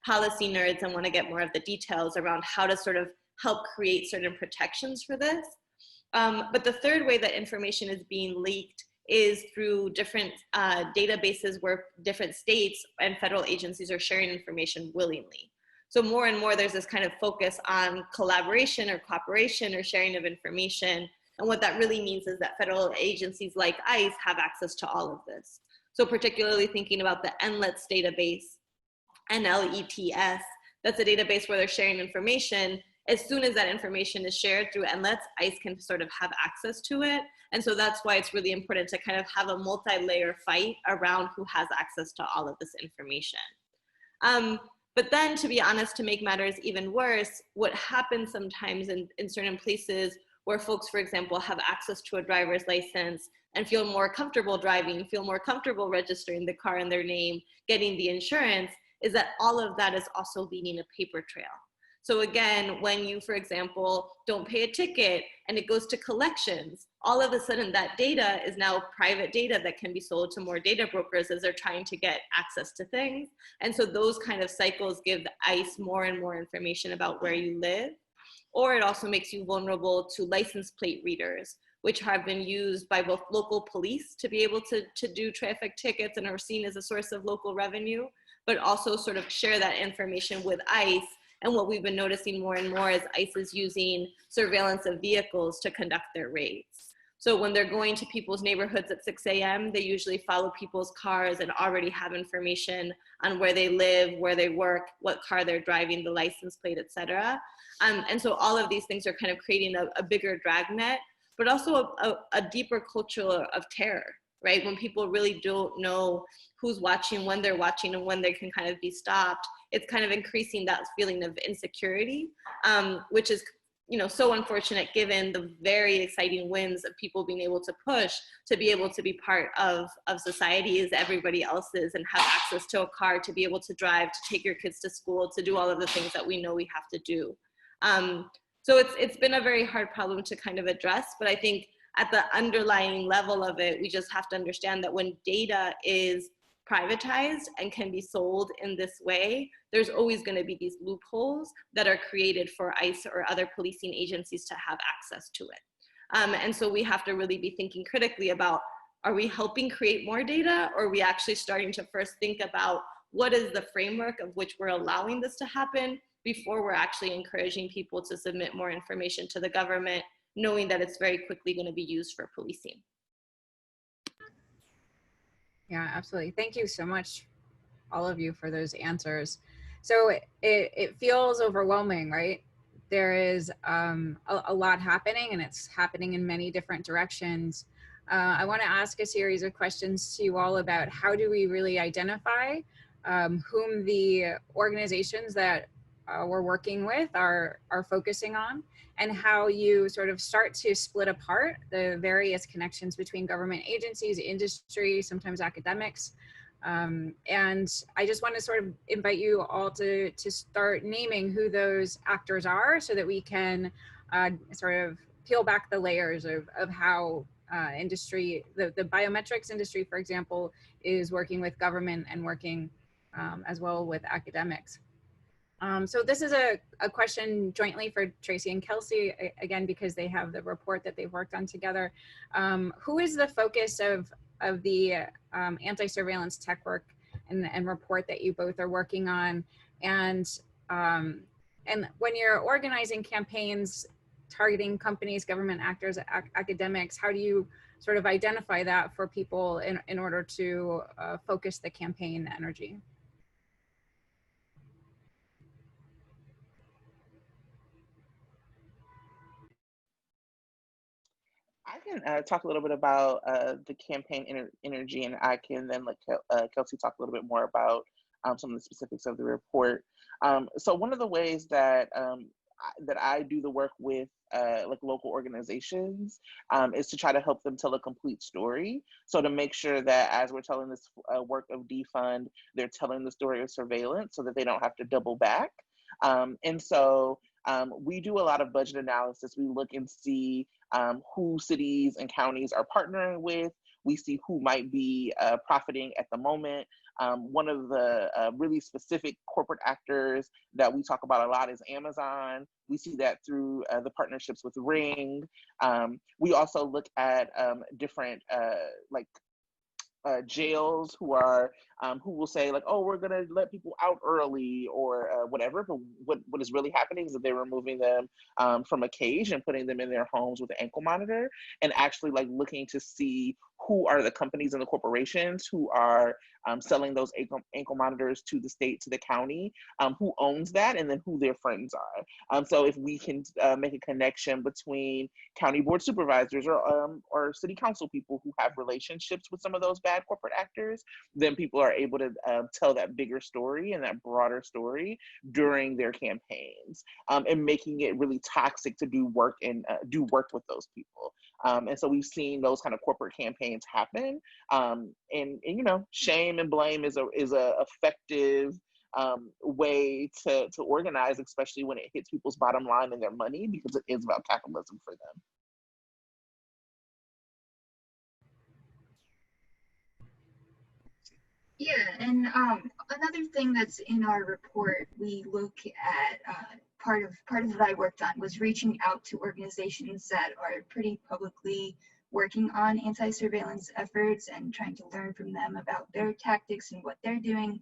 policy nerds and want to get more of the details around how to sort of help create certain protections for this. But the third way that information is being leaked is through different databases where different states and federal agencies are sharing information willingly. So more and more there's this kind of focus on collaboration or cooperation or sharing of information And what that really means is that federal agencies like ICE have access to all of this. So particularly thinking about the NLETS database, NLETS, that's a database where they're sharing information. As soon as that information is shared through NLETS, ICE can sort of have access to it. And so that's why it's really important to kind of have a multi-layer fight around who has access to all of this information. But then, to be honest, to make matters even worse, what happens sometimes in certain places where folks, for example, have access to a driver's license and feel more comfortable driving, feel more comfortable registering the car in their name, getting the insurance, is that all of that is also leaving a paper trail. So again, when you, for example, don't pay a ticket and it goes to collections, all of a sudden that data is now private data that can be sold to more data brokers as they're trying to get access to things. And so those kind of cycles give the ICE more and more information about where you live. Or it also makes you vulnerable to license plate readers, which have been used by both local police to be able to do traffic tickets and are seen as a source of local revenue, but also sort of share that information with ICE. And what we've been noticing more and more is ICE is using surveillance of vehicles to conduct their raids. So when they're going to people's neighborhoods at 6 a.m., they usually follow people's cars and already have information on where they live, where they work, what car they're driving, the license plate, et cetera. And so all of these things are kind of creating a bigger dragnet, but also a deeper culture of terror, right? When people really don't know who's watching, when they're watching, and when they can kind of be stopped, it's kind of increasing that feeling of insecurity, which is, so unfortunate given the very exciting wins of people being able to push to be able to be part of society as everybody else is and have access to a car, to be able to drive, to take your kids to school, to do all of the things that we know we have to do. So it's been a very hard problem to kind of address, but I think at the underlying level of it, we just have to understand that when data is privatized and can be sold in this way, there's always going to be these loopholes that are created for ICE or other policing agencies to have access to it. And so we have to really be thinking critically about, are we helping create more data, or are we actually starting to first think about what is the framework of which we're allowing this to happen before we're actually encouraging people to submit more information to the government, knowing that it's very quickly going to be used for policing. Yeah, absolutely. Thank you so much, all of you, for those answers. So it feels overwhelming, right? There is a lot happening, and it's happening in many different directions. I want to ask a series of questions to you all about how do we really identify whom the organizations that we're working with are focusing on, and how you sort of start to split apart the various connections between government agencies, industry, sometimes academics. And I just want to sort of invite you all to start naming who those actors are, so that we can sort of peel back the layers of how industry, the biometrics industry, for example, is working with government and working as well with academics. So this is a question jointly for Tracey and Kelcey, again, because they have the report that they've worked on together. Who is the focus of the anti-surveillance tech work and report that you both are working on? And when you're organizing campaigns targeting companies, government actors, academics, how do you sort of identify that for people in order to focus the campaign energy? I can talk a little bit about the campaign energy, and I can then let Kelcey talk a little bit more about some of the specifics of the report. So one of the ways that I do the work with like local organizations is to try to help them tell a complete story. So to make sure that as we're telling this work of defund, they're telling the story of surveillance so that they don't have to double back. And so we do a lot of budget analysis. We look and see who cities and counties are partnering with. We see who might be profiting at the moment. One of the really specific corporate actors that we talk about a lot is Amazon. We see that through the partnerships with Ring. We also look at different jails who are who will say like, oh, we're gonna let people out early or whatever. But what is really happening is that they're removing them from a cage and putting them in their homes with an ankle monitor, and actually like looking to see who are the companies and the corporations who are selling those ankle monitors to the state, to the county, who owns that, and then who their friends are. So if we can make a connection between county board supervisors or city council people who have relationships with some of those bad corporate actors, then people are able to tell that bigger story and that broader story during their campaigns, and making it really toxic to do work with those people. And so we've seen those kind of corporate campaigns happen. And you know, shame and blame is a effective way to organize, especially when it hits people's bottom line and their money, because it is about capitalism for them. Yeah, and another thing that's in our report, we look at part of what I worked on was reaching out to organizations that are pretty publicly working on anti-surveillance efforts and trying to learn from them about their tactics and what they're doing.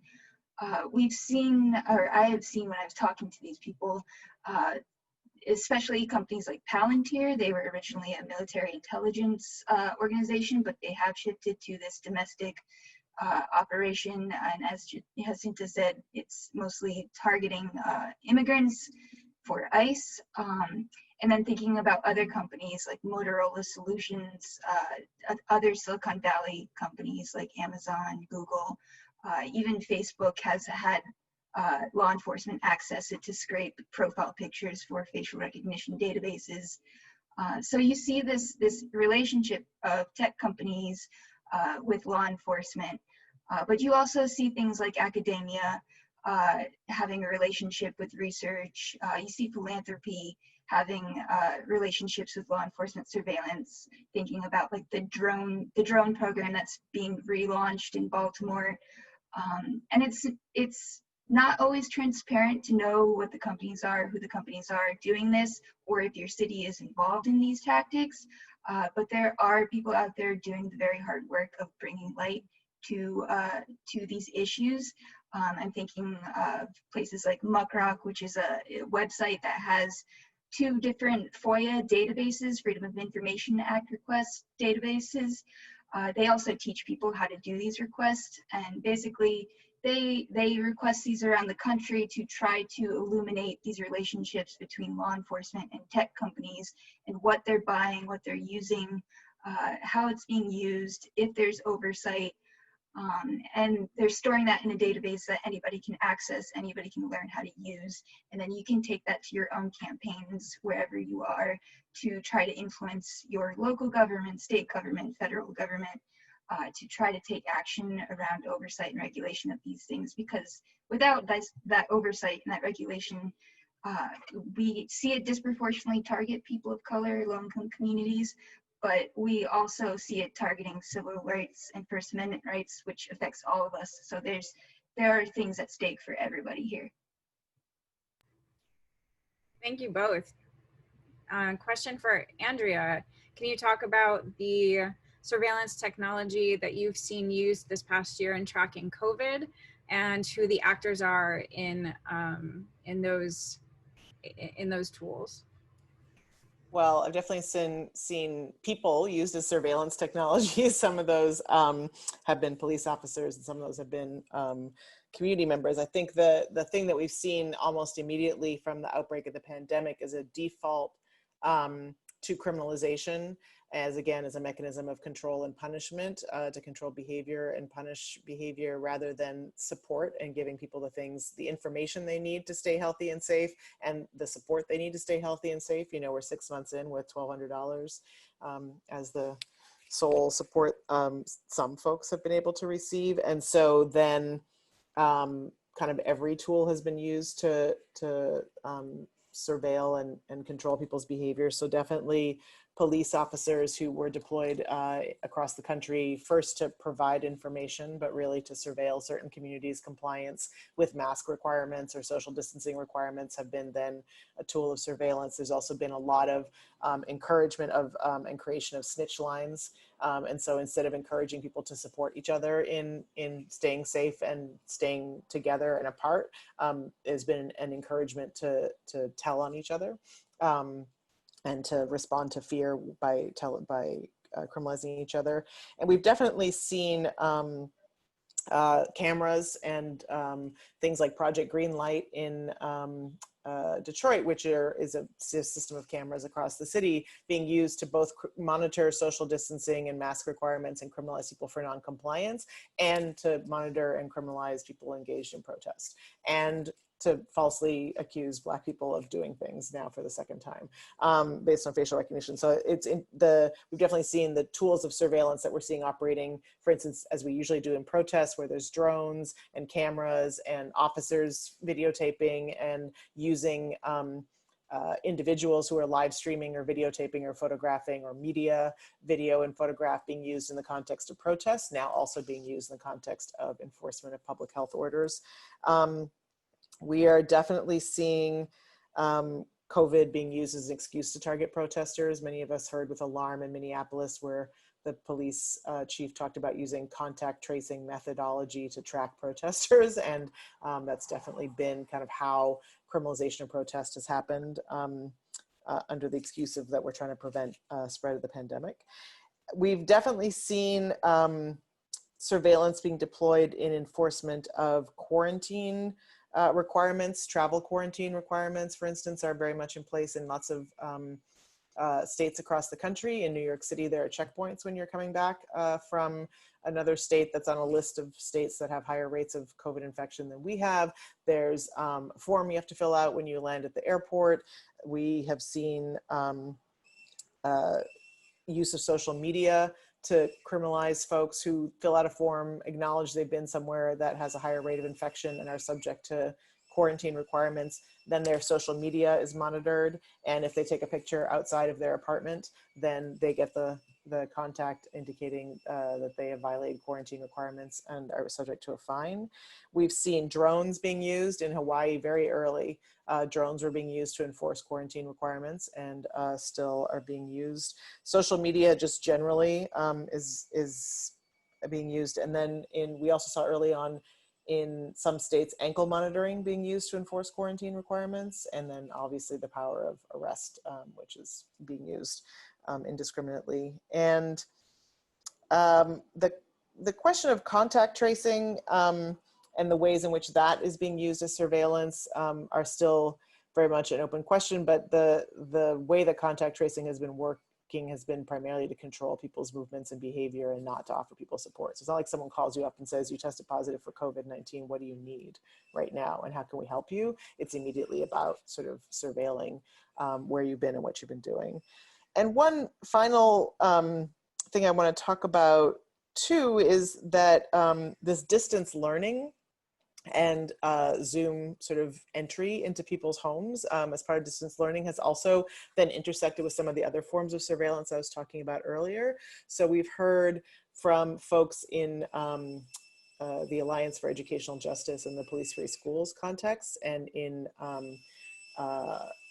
We've seen, or I have seen when I was talking to these people, especially companies like Palantir. They were originally a military intelligence organization, but they have shifted to this domestic operation, and as Jacinta said, it's mostly targeting immigrants for ICE. And then thinking about other companies like Motorola Solutions, other Silicon Valley companies like Amazon, Google, even Facebook has had law enforcement access it to scrape profile pictures for facial recognition databases. So you see this relationship of tech companies with law enforcement, but you also see things like academia having a relationship with research. You see philanthropy having relationships with law enforcement surveillance, thinking about like the drone program that's being relaunched in Baltimore. And it's not always transparent to know what the companies are, who the companies are doing this, or if your city is involved in these tactics. But there are people out there doing the very hard work of bringing light to these issues. I'm thinking of places like Muckrock, which is a website that has 2 different FOIA databases, Freedom of Information Act request databases. They also teach people how to do these requests, and basically they request these around the country to try to illuminate these relationships between law enforcement and tech companies and what they're buying, what they're using, how it's being used, if there's oversight. And they're storing that in a database that anybody can access, anybody can learn how to use, and then you can take that to your own campaigns wherever you are to try to influence your local government, state government, federal government, to try to take action around oversight and regulation of these things. Because without that oversight and that regulation, we see it disproportionately target people of color, low-income communities, but we also see it targeting civil rights and First Amendment rights, which affects all of us. So there are things at stake for everybody here. Thank you both. Question for Andrea. Can you talk about the surveillance technology that you've seen used this past year in tracking COVID, and who the actors are in those tools? Well, I've definitely seen people used as surveillance technology. Some of those have been police officers, and some of those have been community members. I think the thing that we've seen almost immediately from the outbreak of the pandemic is a default to criminalization, as a mechanism of control and punishment, to control behavior and punish behavior rather than support and giving people the information they need to stay healthy and safe, and the support they need to stay healthy and safe. You know, we're 6 months in with $1,200 as the sole support some folks have been able to receive. And so then kind of every tool has been used to surveil and control people's behavior. So definitely police officers who were deployed across the country, first to provide information, but really to surveil certain communities' compliance with mask requirements or social distancing requirements have been then a tool of surveillance. There's also been a lot of encouragement of and creation of snitch lines. And so instead of encouraging people to support each other in staying safe and staying together and apart, has been an encouragement to tell on each other. And to respond to fear by criminalizing each other. And we've definitely seen cameras and things like Project Greenlight in Detroit, which is a system of cameras across the city being used to both monitor social distancing and mask requirements and criminalize people for non-compliance, and to monitor and criminalize people engaged in protest, and to falsely accuse Black people of doing things now for the second time based on facial recognition. So we've definitely seen the tools of surveillance that we're seeing operating, for instance, as we usually do in protests, where there's drones and cameras and officers videotaping and using individuals who are live streaming or videotaping or photographing, or media, video and photograph being used in the context of protests, now also being used in the context of enforcement of public health orders. We are definitely seeing COVID being used as an excuse to target protesters. Many of us heard with alarm in Minneapolis, where the police chief talked about using contact tracing methodology to track protesters. And that's definitely been kind of how criminalization of protest has happened under the excuse of that we're trying to prevent spread of the pandemic. We've definitely seen surveillance being deployed in enforcement of quarantine requirements. Travel quarantine requirements, for instance, are very much in place in lots of states across the country. In New York City, there are checkpoints when you're coming back from another state that's on a list of states that have higher rates of COVID infection than we have. There's a form you have to fill out when you land at the airport. We have seen use of social media to criminalize folks who fill out a form, acknowledge they've been somewhere that has a higher rate of infection and are subject to quarantine requirements. Then their social media is monitored. And if they take a picture outside of their apartment, then they get the contact indicating that they have violated quarantine requirements and are subject to a fine. We've seen drones being used in Hawaii very early. Drones were being used to enforce quarantine requirements and still are being used. Social media just generally is being used. And then we also saw early on in some states ankle monitoring being used to enforce quarantine requirements. And then obviously the power of arrest, which is being used indiscriminately. And the question of contact tracing and the ways in which that is being used as surveillance are still very much an open question, but the way that contact tracing has been working has been primarily to control people's movements and behavior and not to offer people support. So it's not like someone calls you up and says, you tested positive for COVID-19, what do you need right now and how can we help you? It's immediately about sort of surveilling where you've been and what you've been doing. And one final thing I want to talk about too is that this distance learning and Zoom sort of entry into people's homes as part of distance learning has also been intersected with some of the other forms of surveillance I was talking about earlier. So we've heard from folks in the Alliance for Educational Justice and the Police Free Schools context, and in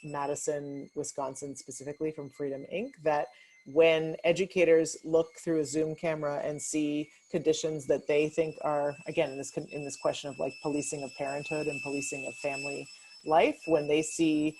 Madison, Wisconsin, specifically from Freedom Inc., that when educators look through a Zoom camera and see conditions that they think are, again, in this question of like policing of parenthood and policing of family life, when they see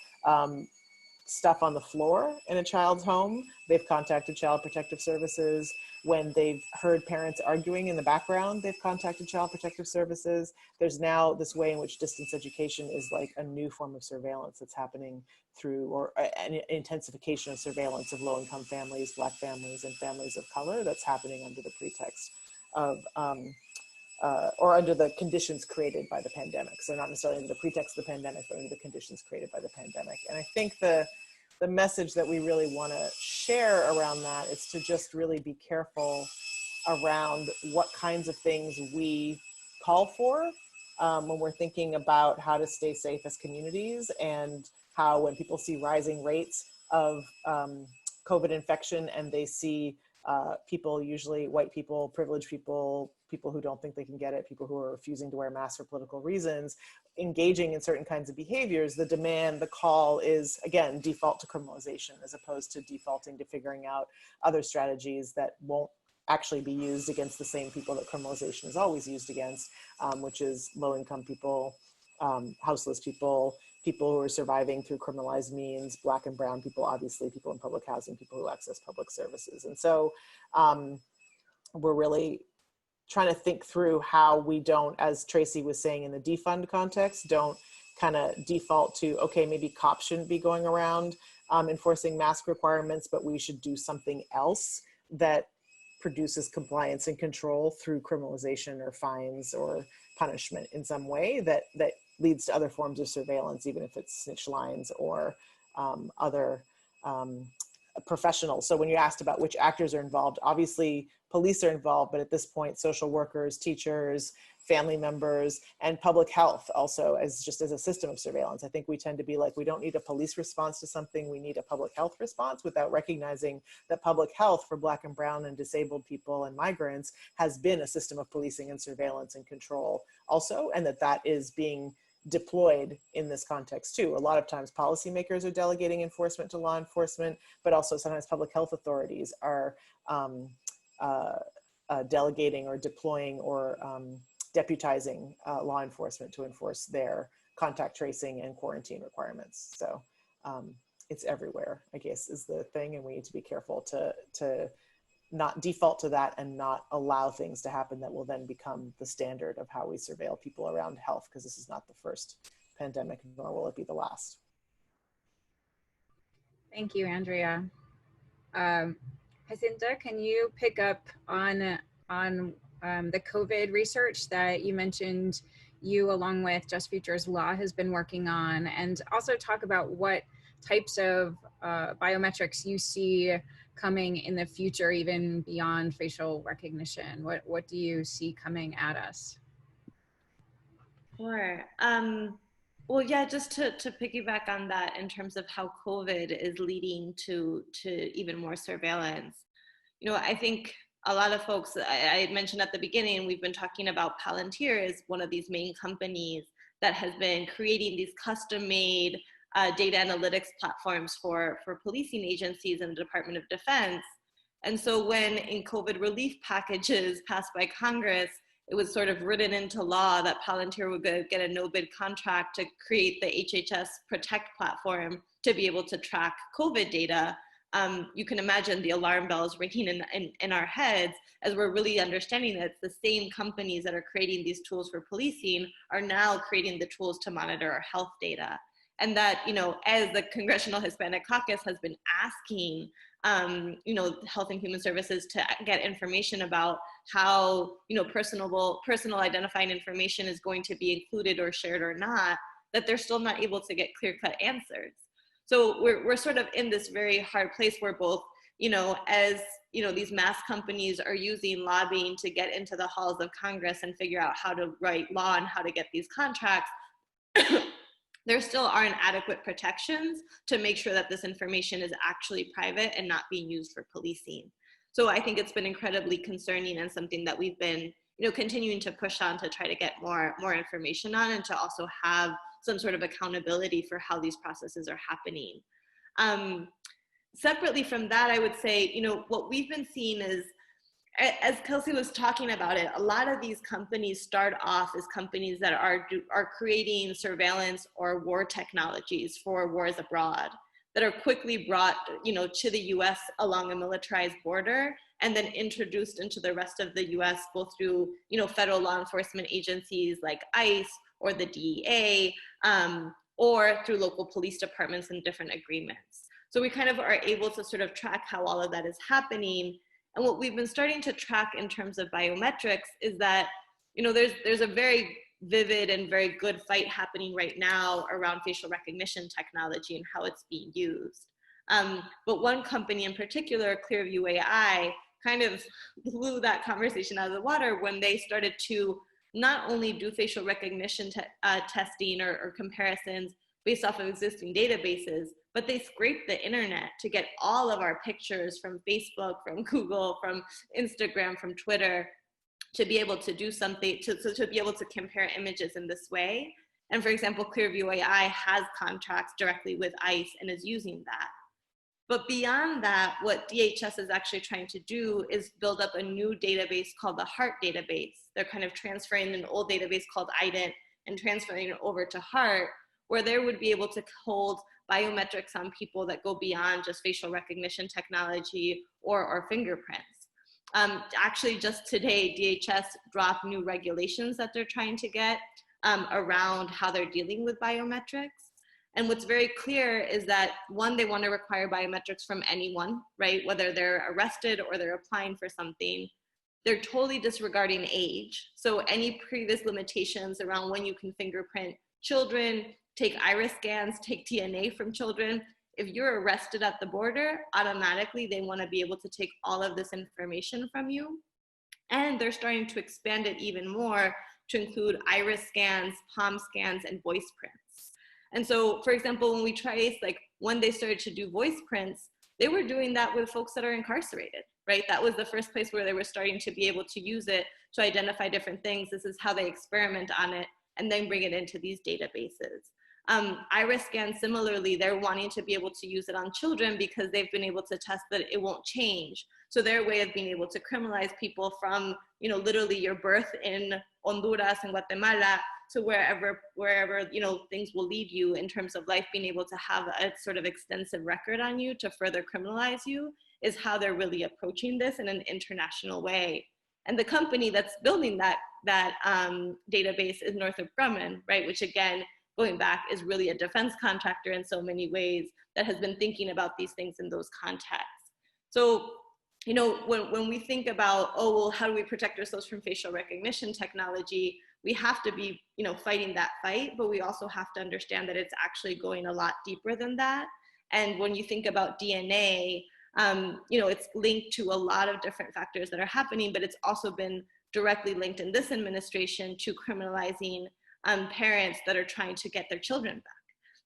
stuff on the floor in a child's home, they've contacted Child Protective Services. When they've heard parents arguing in the background, they've contacted Child Protective Services. There's now this way in which distance education is like a new form of surveillance that's happening through, or an intensification of surveillance of low-income families, Black families, and families of color that's happening under the pretext of, or under the conditions created by the pandemic. So not necessarily under the pretext of the pandemic, but under the conditions created by the pandemic. And I think the message that we really want to share around that is to just really be careful around what kinds of things we call for when we're thinking about how to stay safe as communities, and how when people see rising rates of COVID infection and they see people, usually white people, privileged people, people who don't think they can get it, people who are refusing to wear masks for political reasons, engaging in certain kinds of behaviors, the demand, the call is, again, default to criminalization as opposed to defaulting to figuring out other strategies that won't actually be used against the same people that criminalization is always used against, which is low-income people, houseless people, people who are surviving through criminalized means, Black and brown people, obviously people in public housing, people who access public services. And so we're really trying to think through how we don't, as Tracey was saying in the defund context, don't kind of default to, okay, maybe cops shouldn't be going around enforcing mask requirements, but we should do something else that produces compliance and control through criminalization or fines or punishment in some way that leads to other forms of surveillance, even if it's snitch lines or other professionals. So when you asked about which actors are involved, obviously police are involved, but at this point, social workers, teachers, family members, and public health also as just as a system of surveillance. I think we tend to be like, we don't need a police response to something, we need a public health response, without recognizing that public health for Black and brown and disabled people and migrants has been a system of policing and surveillance and control also, and that is being deployed in this context too. A lot of times policymakers are delegating enforcement to law enforcement, but also sometimes public health authorities are delegating or deploying or deputizing law enforcement to enforce their contact tracing and quarantine requirements. So it's everywhere, I guess, is the thing, and we need to be careful to not default to that and not allow things to happen that will then become the standard of how we surveil people around health, because this is not the first pandemic, nor will it be the last. Thank you, Andrea. Jacinta, can you pick up on the COVID research that you mentioned you, along with Just Futures Law, has been working on, and also talk about what types of biometrics you see coming in the future, even beyond facial recognition? What do you see coming at us? Sure. Well, yeah, just to piggyback on that in terms of how COVID is leading to even more surveillance. You know, I think a lot of folks, I mentioned at the beginning, we've been talking about Palantir as one of these main companies that has been creating these custom-made data analytics platforms for policing agencies and the Department of Defense. And so when in COVID relief packages passed by Congress, it was sort of written into law that Palantir would get a no-bid contract to create the HHS Protect platform to be able to track COVID data. You can imagine the alarm bells ringing in our heads as we're really understanding that it's the same companies that are creating these tools for policing are now creating the tools to monitor our health data. And that, you know, as the Congressional Hispanic Caucus has been asking, you know, Health and Human Services to get information about how, you know, personal identifying information is going to be included or shared or not, that they're still not able to get clear-cut answers. So we're sort of in this very hard place where both, you know, as, you know, these mass companies are using lobbying to get into the halls of Congress and figure out how to write law and how to get these contracts, there still aren't adequate protections to make sure that this information is actually private and not being used for policing. So I think it's been incredibly concerning and something that we've been, you know, continuing to push on to try to get more information on, and to also have some sort of accountability for how these processes are happening. Separately from that, I would say, you know, what we've been seeing is, as Kelcey was talking about it, a lot of these companies start off as companies that are creating surveillance or war technologies for wars abroad that are quickly brought, you know, to the U.S. along a militarized border and then introduced into the rest of the U.S. both through, you know, federal law enforcement agencies like ICE or the DEA, or through local police departments and different agreements. So we kind of are able to sort of track how all of that is happening. And what we've been starting to track in terms of biometrics is that, you know, there's a very vivid and very good fight happening right now around facial recognition technology and how it's being used. But one company in particular, Clearview AI, kind of blew that conversation out of the water when they started to not only do facial recognition testing or comparisons, based off of existing databases, but they scrape the internet to get all of our pictures from Facebook, from Google, from Instagram, from Twitter, to be able to do something, to be able to compare images in this way. And for example, Clearview AI has contracts directly with ICE and is using that. But beyond that, what DHS is actually trying to do is build up a new database called the HEART database. They're kind of transferring an old database called IDENT and transferring it over to HEART, where they would be able to hold biometrics on people that go beyond just facial recognition technology or fingerprints. Actually, just today, DHS dropped new regulations that they're trying to get around how they're dealing with biometrics. And what's very clear is that, one, they want to require biometrics from anyone, right? Whether they're arrested or they're applying for something. They're totally disregarding age. So any previous limitations around when you can fingerprint children, take iris scans, take DNA from children, if you're arrested at the border, automatically they want to be able to take all of this information from you. And they're starting to expand it even more to include iris scans, palm scans, and voice prints. And so, for example, when we trace, like when they started to do voice prints, they were doing that with folks that are incarcerated, right? That was the first place where they were starting to be able to use it to identify different things. This is how they experiment on it and then bring it into these databases. Iris scans, similarly, they're wanting to be able to use it on children because they've been able to test that it won't change. So their way of being able to criminalize people from, you know, literally your birth in Honduras and Guatemala to wherever, you know, things will lead you in terms of life, being able to have a sort of extensive record on you to further criminalize you is how they're really approaching this in an international way. And the company that's building that database is Northrop Grumman, right? Which again, going back, is really a defense contractor in so many ways that has been thinking about these things in those contexts. So, you know, when we think about, oh, well, how do we protect ourselves from facial recognition technology? We have to be, you know, fighting that fight, but we also have to understand that it's actually going a lot deeper than that. And when you think about DNA, you know, it's linked to a lot of different factors that are happening, but it's also been directly linked in this administration to criminalizing parents that are trying to get their children back.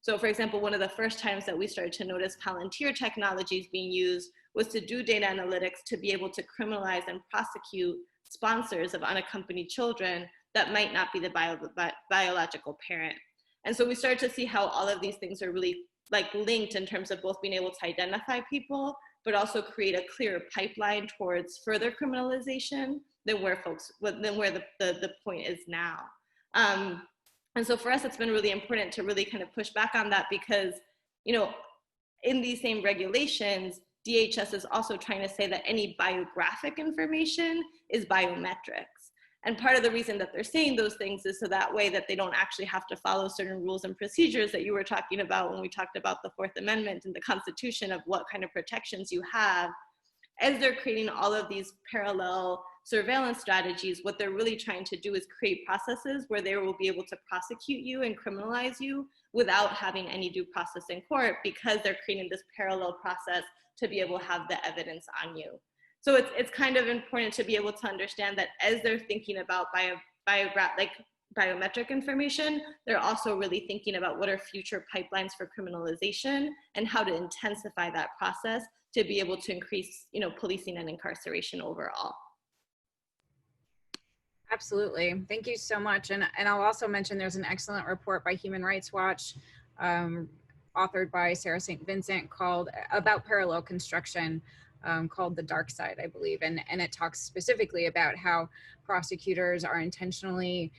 So for example, one of the first times that we started to notice Palantir technologies being used was to do data analytics to be able to criminalize and prosecute sponsors of unaccompanied children that might not be the biological parent. And so we started to see how all of these things are really like linked in terms of both being able to identify people, but also create a clear pipeline towards further criminalization than where the point is now. And so for us, it's been really important to really kind of push back on that because, you know, in these same regulations, DHS is also trying to say that any biographic information is biometrics. And part of the reason that they're saying those things is so that way that they don't actually have to follow certain rules and procedures that you were talking about when we talked about the Fourth Amendment and the Constitution of what kind of protections you have. As they're creating all of these parallel surveillance strategies, what they're really trying to do is create processes where they will be able to prosecute you and criminalize you without having any due process in court because they're creating this parallel process to be able to have the evidence on you. So it's kind of important to be able to understand that as they're thinking about biometric information, they're also really thinking about what are future pipelines for criminalization and how to intensify that process to be able to increase, you know, policing and incarceration overall. Absolutely. Thank you so much. And I'll also mention there's an excellent report by Human Rights Watch, authored by Sarah St. Vincent, about parallel construction, called The Dark Side, I believe. And it talks specifically about how prosecutors are intentionally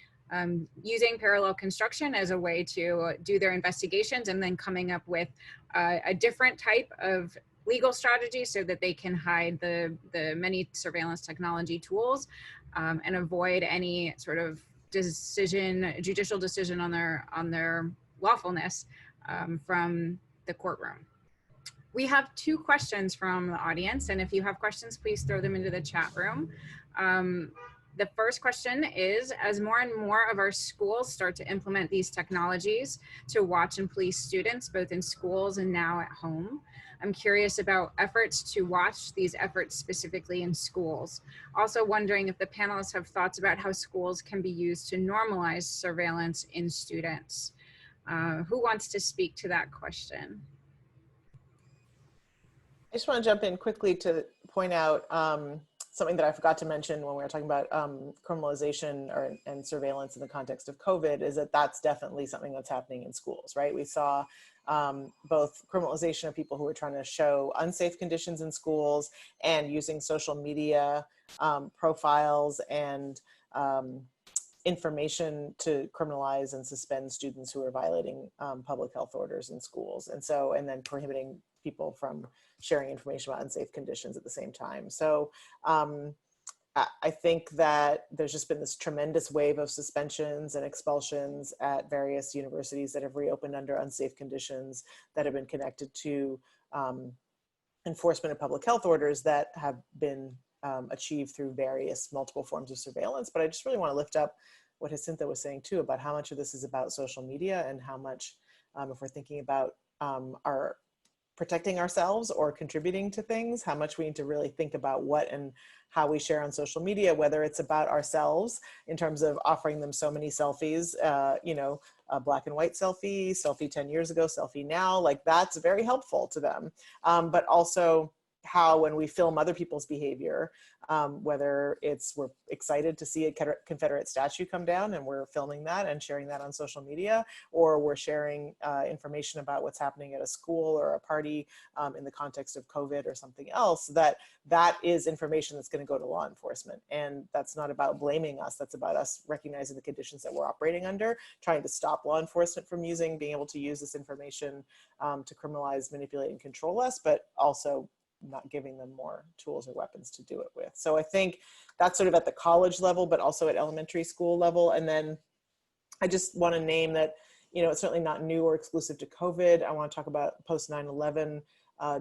using parallel construction as a way to do their investigations and then coming up with a different type of legal strategy so that they can hide the many surveillance technology tools and avoid any sort of judicial decision on their lawfulness from the courtroom. We have 2 questions from the audience, and if you have questions, please throw them into the chat room. The first question is, as more and more of our schools start to implement these technologies to watch and police students, both in schools and now at home, I'm curious about efforts to watch these efforts specifically in schools. Also wondering if the panelists have thoughts about how schools can be used to normalize surveillance in students. Who wants to speak to that question? I just want to jump in quickly to point out something that I forgot to mention when we were talking about criminalization and surveillance in the context of COVID, is that that's definitely something that's happening in schools, right? We saw both criminalization of people who were trying to show unsafe conditions in schools and using social media profiles and information to criminalize and suspend students who are violating public health orders in schools. And then prohibiting people from sharing information about unsafe conditions at the same time. So I think that there's just been this tremendous wave of suspensions and expulsions at various universities that have reopened under unsafe conditions that have been connected to enforcement of public health orders that have been achieved through various multiple forms of surveillance. But I just really want to lift up what Jacinta was saying too, about how much of this is about social media and how much, if we're thinking about our protecting ourselves or contributing to things, how much we need to really think about what and how we share on social media, whether it's about ourselves in terms of offering them so many selfies, you know, a black and white selfie, selfie 10 years ago, selfie now, like that's very helpful to them. But also how when we film other people's behavior, whether it's we're excited to see a Confederate statue come down and we're filming that and sharing that on social media, or we're sharing information about what's happening at a school or a party in the context of COVID or something else, that is information that's going to go to law enforcement. And that's not about blaming us. That's about us recognizing the conditions that we're operating under, trying to stop law enforcement from being able to use this information to criminalize, manipulate, and control us, but also not giving them more tools or weapons to do it with. So I think that's sort of at the college level, but also at elementary school level. And then I just want to name that, you know, it's certainly not new or exclusive to COVID. I want to talk about post 9/11,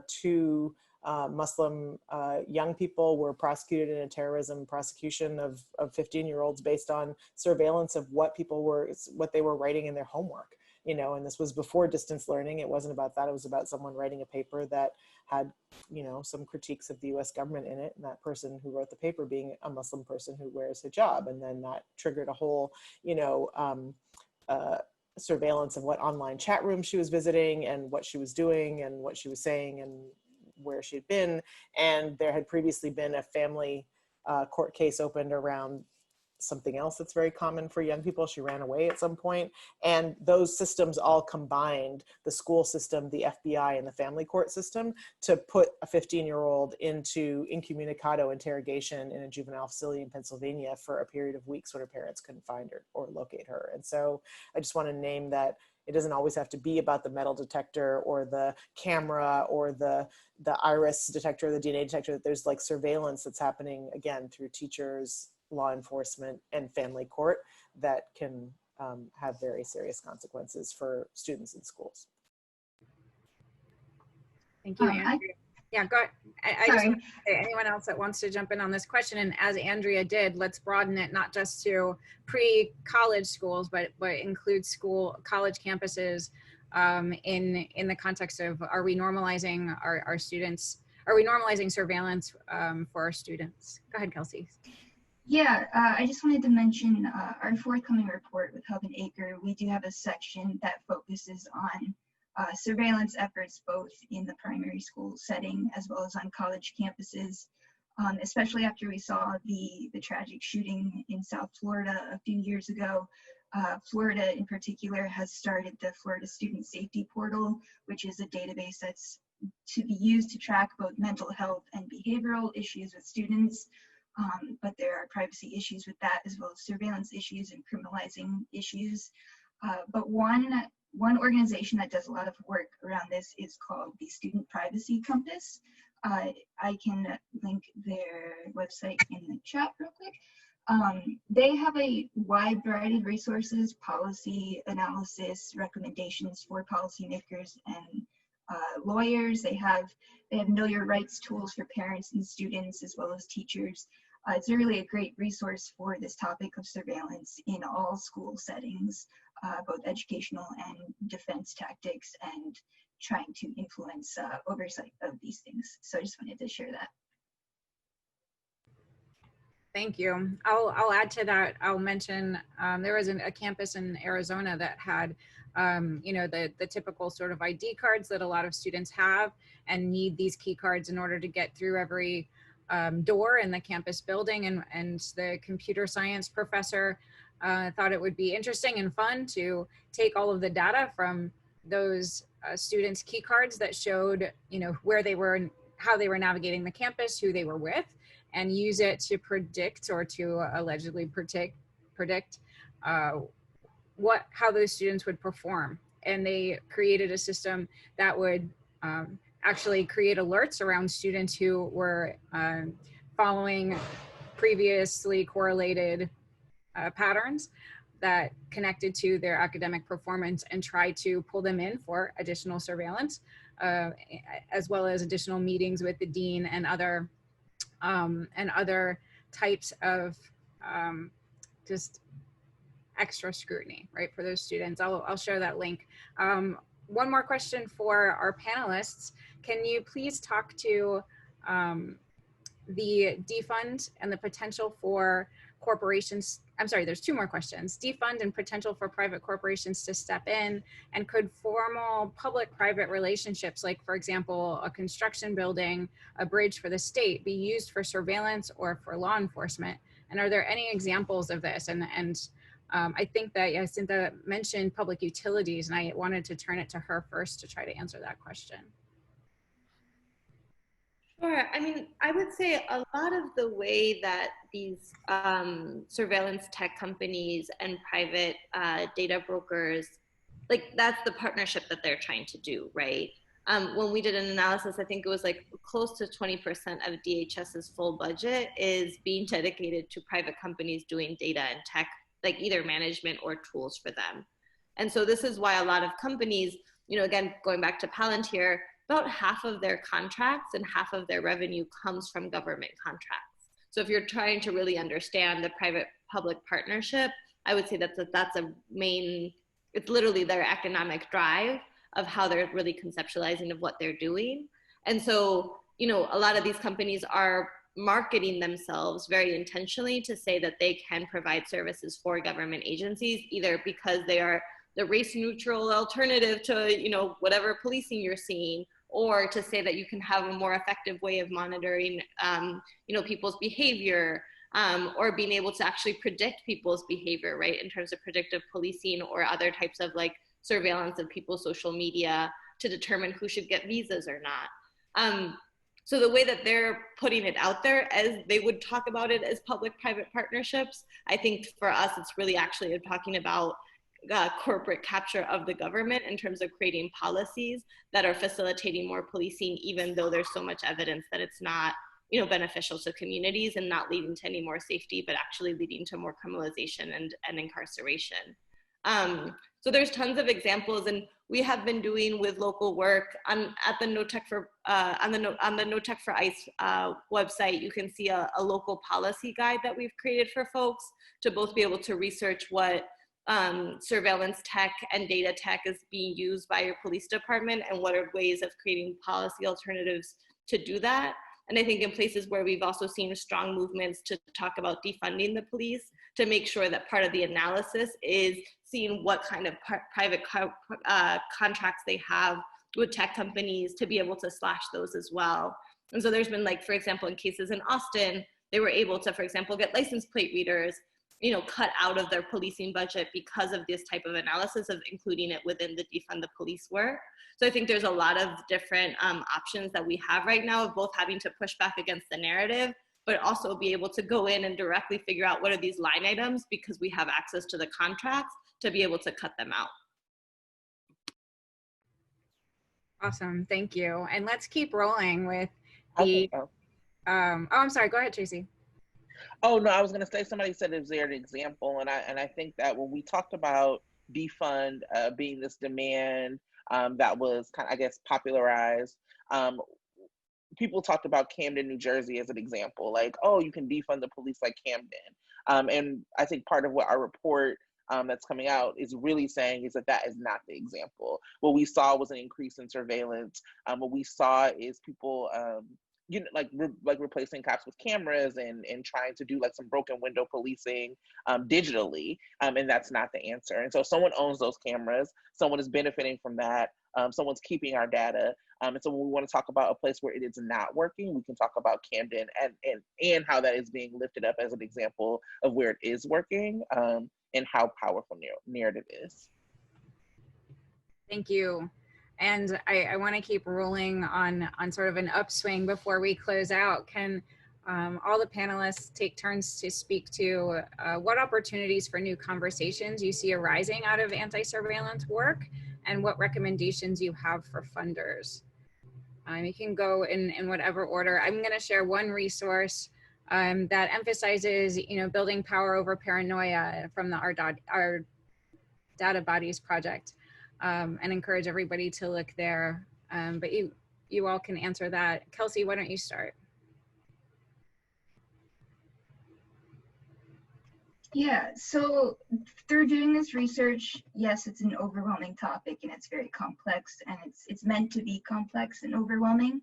two Muslim young people were prosecuted in a terrorism prosecution of 15-year-olds based on surveillance of what they were writing in their homework. You know, and this was before distance learning. It wasn't about that. It was about someone writing a paper that had, you know, some critiques of the US government in it. And that person who wrote the paper being a Muslim person who wears hijab. And then that triggered a whole, you know, surveillance of what online chat room she was visiting and what she was doing and what she was saying and where she had been. And there had previously been a family court case opened around something else that's very common for young people. She ran away at some point. And those systems all combined, the school system, the FBI, and the family court system, to put a 15-year-old into incommunicado interrogation in a juvenile facility in Pennsylvania for a period of weeks when her parents couldn't find her or locate her. And so I just want to name that it doesn't always have to be about the metal detector or the camera or the iris detector or the DNA detector, that there's like surveillance that's happening, again, through teachers, law enforcement, and family court that can have very serious consequences for students in schools. Thank you, Andrea. Yeah, go ahead. I just want to say, anyone else that wants to jump in on this question, and as Andrea did, let's broaden it not just to pre-college schools, but include college campuses in the context of, are we normalizing our students? Are we normalizing surveillance for our students? Go ahead, Kelcey. Yeah, I just wanted to mention our forthcoming report with Hub and ACRE. We do have a section that focuses on surveillance efforts both in the primary school setting as well as on college campuses, especially after we saw the tragic shooting in South Florida a few years ago. Florida in particular has started the Florida Student Safety Portal, which is a database that's to be used to track both mental health and behavioral issues with students. But there are privacy issues with that, as well as surveillance issues and criminalizing issues. But one organization that does a lot of work around this is called the Student Privacy Compass. I can link their website in the chat real quick. They have a wide variety of resources, policy analysis, recommendations for policymakers and lawyers. They have know your rights tools for parents and students as well as teachers. It's really a great resource for this topic of surveillance in all school settings, both educational and defense tactics, and trying to influence oversight of these things. So I just wanted to share that. Thank you. I'll add to that. I'll mention there was a campus in Arizona that had you know, the typical sort of ID cards that a lot of students have and need these key cards in order to get through every door in the campus building. And the computer science professor thought it would be interesting and fun to take all of the data from those students' key cards that showed, you know, where they were and how they were navigating the campus, who they were with, and use it to predict or to allegedly predict how those students would perform. And they created a system that would actually create alerts around students who were following previously correlated patterns that connected to their academic performance, and try to pull them in for additional surveillance, as well as additional meetings with the dean and other types of just extra scrutiny, right, for those students. I'll share that link. One more question for our panelists. Can you please talk to the defund and the potential for corporations? I'm sorry, there's two more questions. Defund and potential for private corporations to step in, and could formal public-private relationships, like for example, a construction building, a bridge for the state, be used for surveillance or for law enforcement? And are there any examples of this? And I think that Jacinta mentioned public utilities, and I wanted to turn it to her first to try to answer that question. Sure. I mean, I would say a lot of the way that these surveillance tech companies and private data brokers, like that's the partnership that they're trying to do, right? When we did an analysis, I think it was like close to 20% of DHS's full budget is being dedicated to private companies doing data and tech, like either management or tools for them. And so this is why a lot of companies, you know, again, going back to Palantir, about half of their contracts and half of their revenue comes from government contracts. So if you're trying to really understand the private-public partnership, I would say that's a main, it's literally their economic drive of how they're really conceptualizing of what they're doing. And so, you know, a lot of these companies are marketing themselves very intentionally to say that they can provide services for government agencies, either because they are the race neutral alternative to, you know, whatever policing you're seeing, or to say that you can have a more effective way of monitoring, you know, people's behavior, or being able to actually predict people's behavior, right, in terms of predictive policing or other types of like surveillance of people's social media to determine who should get visas or not. So the way that they're putting it out there, as they would talk about it as public-private partnerships, I think for us, it's really actually talking about corporate capture of the government in terms of creating policies that are facilitating more policing, even though there's so much evidence that it's not, you know, beneficial to communities and not leading to any more safety, but actually leading to more criminalization and incarceration. So there's tons of examples, and we have been doing with local work at the No Tech for on the No Tech for ICE website. You can see a local policy guide that we've created for folks to both be able to research what surveillance tech and data tech is being used by your police department, and what are ways of creating policy alternatives to do that. And I think in places where we've also seen strong movements to talk about defunding the police, to make sure that part of the analysis is seeing what kind of private contracts they have with tech companies to be able to slash those as well. And so there's been, like, for example, in cases in Austin, they were able to, for example, get license plate readers, you know, cut out of their policing budget because of this type of analysis of including it within the defund the police work. So I think there's a lot of different options that we have right now of both having to push back against the narrative, but also be able to go in and directly figure out what are these line items, because we have access to the contracts to be able to cut them out. Awesome, thank you. And let's keep rolling with the, I'm sorry, go ahead, Tracey. Oh, no, I was going to say, somebody said is there an example, and I think that when we talked about defund being this demand that was kind of, I guess, popularized, people talked about Camden, New Jersey as an example, like, oh, you can defund the police like Camden. And I think part of what our report that's coming out is really saying is that that is not the example. What we saw was an increase in surveillance. What we saw is people like replacing cops with cameras and trying to do like some broken window policing digitally, and that's not the answer. And so someone owns those cameras, someone is benefiting from that, someone's keeping our data. And so when we want to talk about a place where it is not working, we can talk about Camden and how that is being lifted up as an example of where it is working, and how powerful narrative is. Thank you. And I want to keep rolling on sort of an upswing before we close out. Can all the panelists take turns to speak to what opportunities for new conversations you see arising out of anti-surveillance work, and what recommendations you have for funders? You can go in whatever order. I'm going to share one resource that emphasizes, building power over paranoia from the Our Data Bodies project. And encourage everybody to look there. But you all can answer that. Kelcey, why don't you start? Yeah, so through doing this research, yes, it's an overwhelming topic and it's very complex, and it's meant to be complex and overwhelming,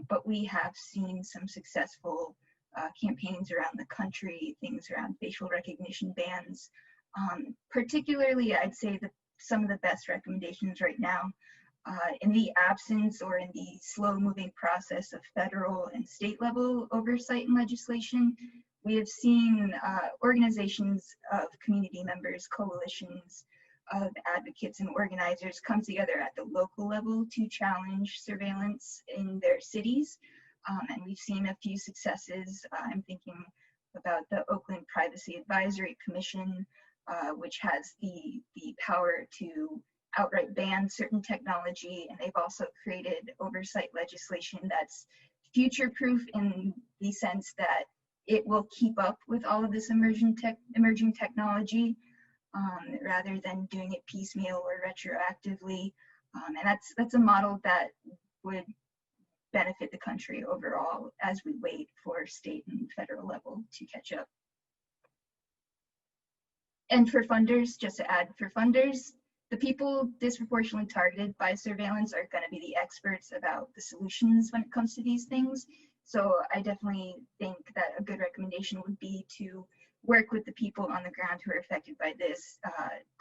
but we have seen some successful campaigns around the country, things around facial recognition bans. Particularly, I'd say that some of the best recommendations right now, in the absence or in the slow-moving process of federal and state level oversight and legislation, we have seen organizations of community members, coalitions of advocates and organizers come together at the local level to challenge surveillance in their cities. And we've seen a few successes. I'm thinking about the Oakland Privacy Advisory Commission, which has the power to outright ban certain technology, and they've also created oversight legislation that's future-proof in the sense that it will keep up with all of this emerging technology, rather than doing it piecemeal or retroactively. And that's a model that would benefit the country overall as we wait for state and federal level to catch up. And for funders, just to add, for funders, the people disproportionately targeted by surveillance are going to be the experts about the solutions when it comes to these things. So I definitely think that a good recommendation would be to work with the people on the ground who are affected by this,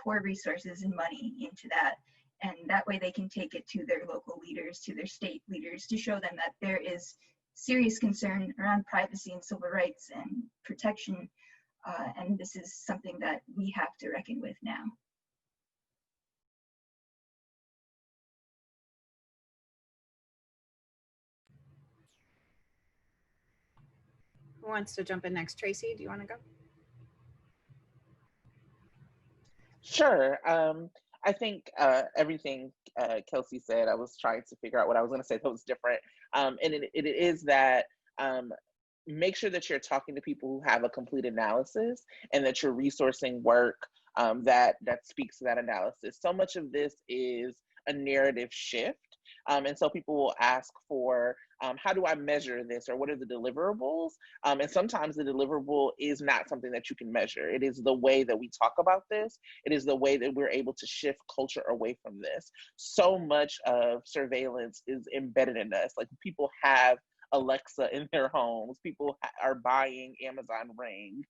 pour resources and money into that. And that way they can take it to their local leaders, to their state leaders, to show them that there is serious concern around privacy and civil rights and protection. And this is something that we have to reckon with now. Who wants to jump in next? Tracey, do you want to go? Sure. I think everything Kelcey said, I was trying to figure out what I was going to say that was different. And it is that make sure that you're talking to people who have a complete analysis, and that you're resourcing work that speaks to that analysis. So much of this is a narrative shift. And so people will ask for, how do I measure this, or what are the deliverables? And sometimes the deliverable is not something that you can measure. It is the way that we talk about this. It is the way that we're able to shift culture away from this. So much of surveillance is embedded in us. Like, people have Alexa in their homes. People are buying Amazon Ring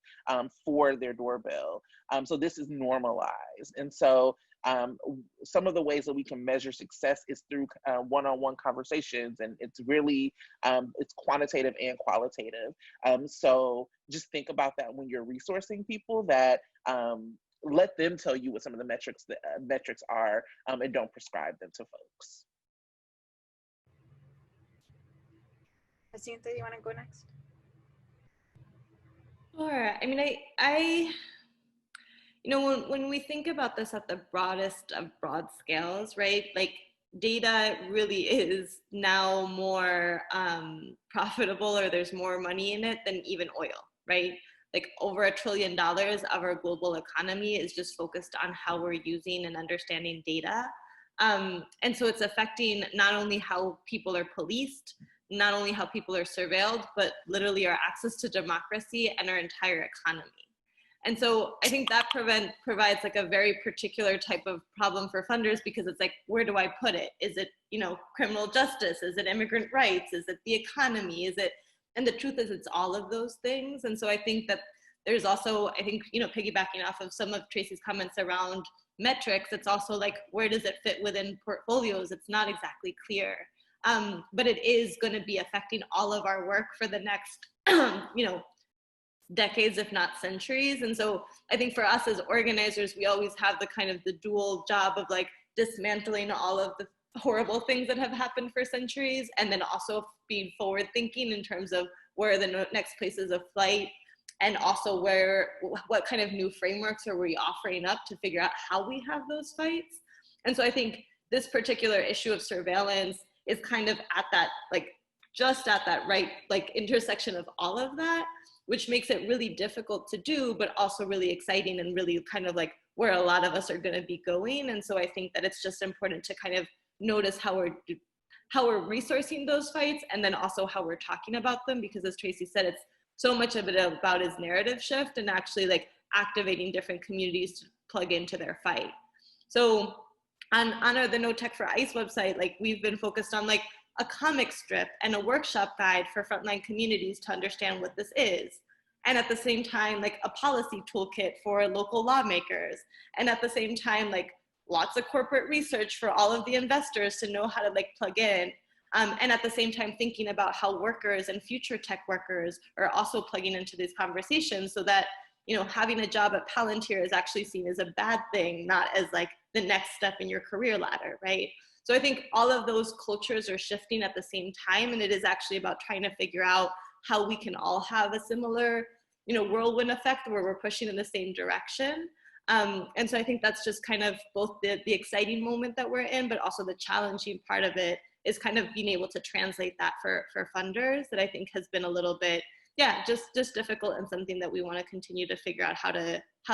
for their doorbell. So this is normalized. And so some of the ways that we can measure success is through one-on-one conversations, and it's really it's quantitative and qualitative. So just think about that when you're resourcing people, that let them tell you what some of the metrics are, and don't prescribe them to folks. Jacinta, you want to go next? Sure. I mean, I you know, when we think about this at the broadest of broad scales, right? Like, data really is now more profitable, or there's more money in it than even oil, right? Like, over $1 trillion of our global economy is just focused on how we're using and understanding data. And so it's affecting not only how people are policed, not only how people are surveilled, but literally our access to democracy and our entire economy. And so I think that provides like a very particular type of problem for funders, because it's like, where do I put it? Is it, criminal justice? Is it immigrant rights? Is it the economy? Is it, and the truth is it's all of those things. And so I think that there's also, I think, piggybacking off of some of Tracey's comments around metrics, it's also like, where does it fit within portfolios? It's not exactly clear. But it is going to be affecting all of our work for the next, decades, if not centuries. And so I think for us as organizers, we always have the kind of the dual job of like dismantling all of the horrible things that have happened for centuries, and then also being forward thinking in terms of where are the next places of flight, and also what kind of new frameworks are we offering up to figure out how we have those fights. And so I think this particular issue of surveillance is kind of at that, like, just at that right, like, intersection of all of that, which makes it really difficult to do, but also really exciting and really kind of like where a lot of us are going to be going. And so I think that it's just important to kind of notice how we're resourcing those fights, and then also how we're talking about them, because as Tracey said, it's so much of it about is narrative shift and actually like activating different communities to plug into their fight. So on the No Tech for ICE website, like, we've been focused on like a comic strip and a workshop guide for frontline communities to understand what this is. And at the same time, like a policy toolkit for local lawmakers. And at the same time, like lots of corporate research for all of the investors to know how to like plug in. And at the same time, thinking about how workers and future tech workers are also plugging into these conversations, so that, having a job at Palantir is actually seen as a bad thing, not as like the next step in your career ladder, right? So I think all of those cultures are shifting at the same time, and it is actually about trying to figure out how we can all have a similar, whirlwind effect where we're pushing in the same direction. And so I think that's just kind of both the exciting moment that we're in, but also the challenging part of it is kind of being able to translate that for funders, that I think has been a little bit, just difficult, and something that we want to continue to figure out how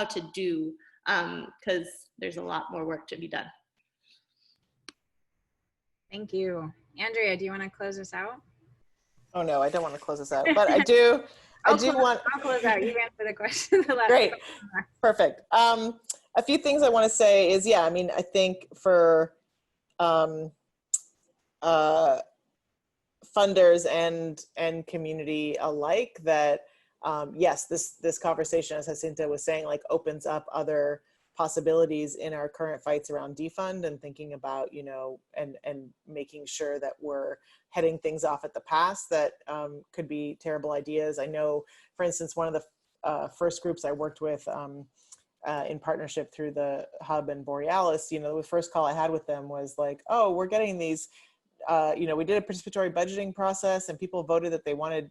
to do, because there's a lot more work to be done. Thank you. Andrea, do you want to close us out? Oh no, I don't want to close this out, but I do. I'll close out. You answer the question. Great, perfect. A few things I want to say is, I think for funders and community alike, that yes, this conversation, as Jacinta was saying, like opens up other possibilities in our current fights around defund, and thinking about, and making sure that we're heading things off at the pass that could be terrible ideas. I know, for instance, one of the first groups I worked with in partnership through the Hub and Borealis, the first call I had with them was like, oh, we're getting these, we did a participatory budgeting process and people voted that they wanted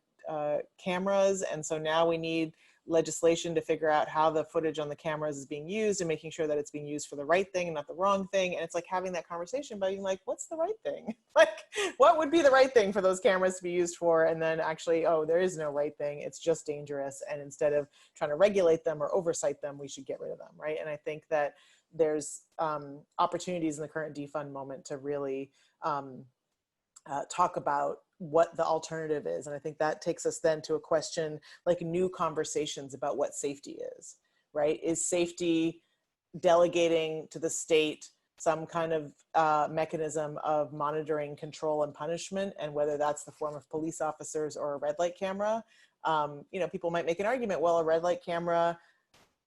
cameras. And so now we need legislation to figure out how the footage on the cameras is being used, and making sure that it's being used for the right thing and not the wrong thing. And it's like having that conversation about being like, what's the right thing? Like, what would be the right thing for those cameras to be used for? And then actually, oh, there is no right thing. It's just dangerous. And instead of trying to regulate them or oversight them, we should get rid of them, right? And I think that there's opportunities in the current defund moment to really talk about what the alternative is. And I think that takes us then to a question, like new conversations about what safety is, right? Is safety delegating to the state some kind of mechanism of monitoring, control, and punishment, and whether that's the form of police officers or a red light camera? People might make an argument, well, a red light camera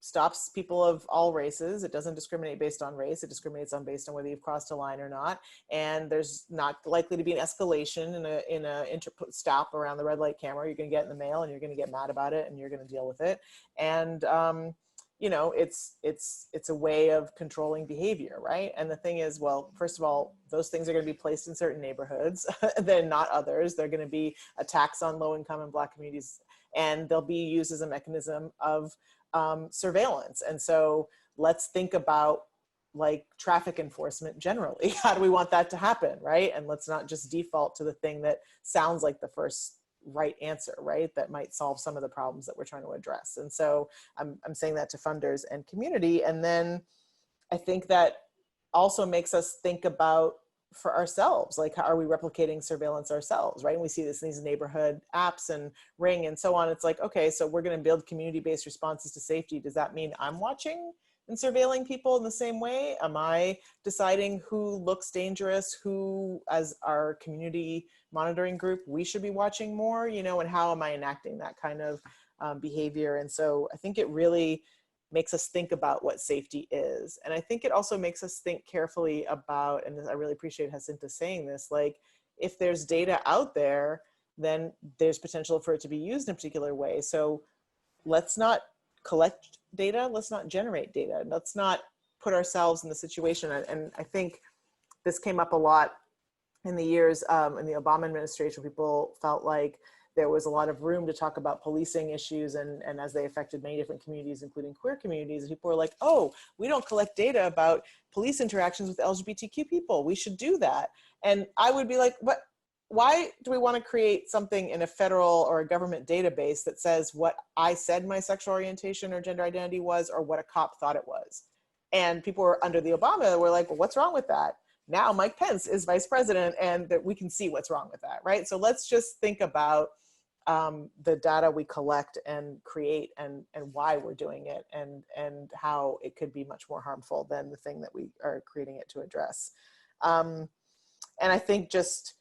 stops people of all races. It doesn't discriminate based on race. It discriminates based on whether you've crossed a line or not. And there's not likely to be an escalation in a stop around the red light camera. You're going to get in the mail and you're going to get mad about it and you're going to deal with it. And it's a way of controlling behavior, right? And the thing is, well, first of all, those things are going to be placed in certain neighborhoods, then not others. They're going to be attacks on low income and Black communities, and they'll be used as a mechanism of surveillance. And so let's think about like traffic enforcement generally. How do we want that to happen, right? And let's not just default to the thing that sounds like the first right answer, right? That might solve some of the problems that we're trying to address. And so I'm saying that to funders and community. And then I think that also makes us think about for ourselves. Like, how are we replicating surveillance ourselves, right? And we see this in these neighborhood apps and Ring and so on. It's like, okay, so we're going to build community-based responses to safety. Does that mean I'm watching and surveilling people in the same way? Am I deciding who looks dangerous, who, as our community monitoring group, we should be watching more, you know, and how am I enacting that kind of behavior? And so I think it really makes us think about what safety is. And I think it also makes us think carefully about, and I really appreciate Jacinta saying this, like, if there's data out there, then there's potential for it to be used in a particular way. So let's not collect data, let's not generate data, let's not put ourselves in the situation. And I think this came up a lot in the years in the Obama administration. People felt like there was a lot of room to talk about policing issues and as they affected many different communities, including queer communities. And people were like, oh, we don't collect data about police interactions with LGBTQ people. We should do that. And I would be like, what? Why do we want to create something in a federal or a government database that says what I said my sexual orientation or gender identity was, or what a cop thought it was? And people were under the Obama were like, well, what's wrong with that? Now Mike Pence is vice president and that we can see what's wrong with that, right? So let's just think about the data we collect and create and why we're doing it and how it could be much more harmful than the thing that we are creating it to address. And I think just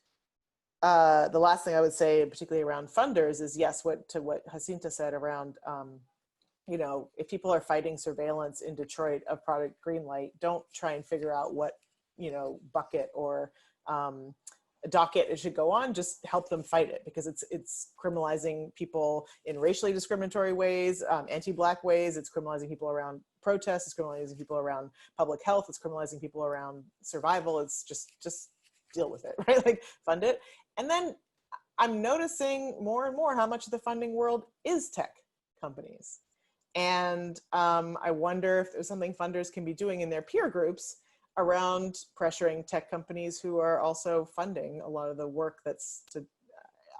the last thing I would say, particularly around funders, is yes, what Jacinta said around, you know, if people are fighting surveillance in Detroit of Project Greenlight, don't try and figure out what, you know, bucket or docket it should go on. Just help them fight it, because it's criminalizing people in racially discriminatory ways, anti-Black ways. It's criminalizing people around protests. It's criminalizing people around public health. It's criminalizing people around survival. It's just deal with it, right? Like, fund it. And then I'm noticing more and more how much of the funding world is tech companies. And I wonder if there's something funders can be doing in their peer groups around pressuring tech companies who are also funding a lot of the work that's to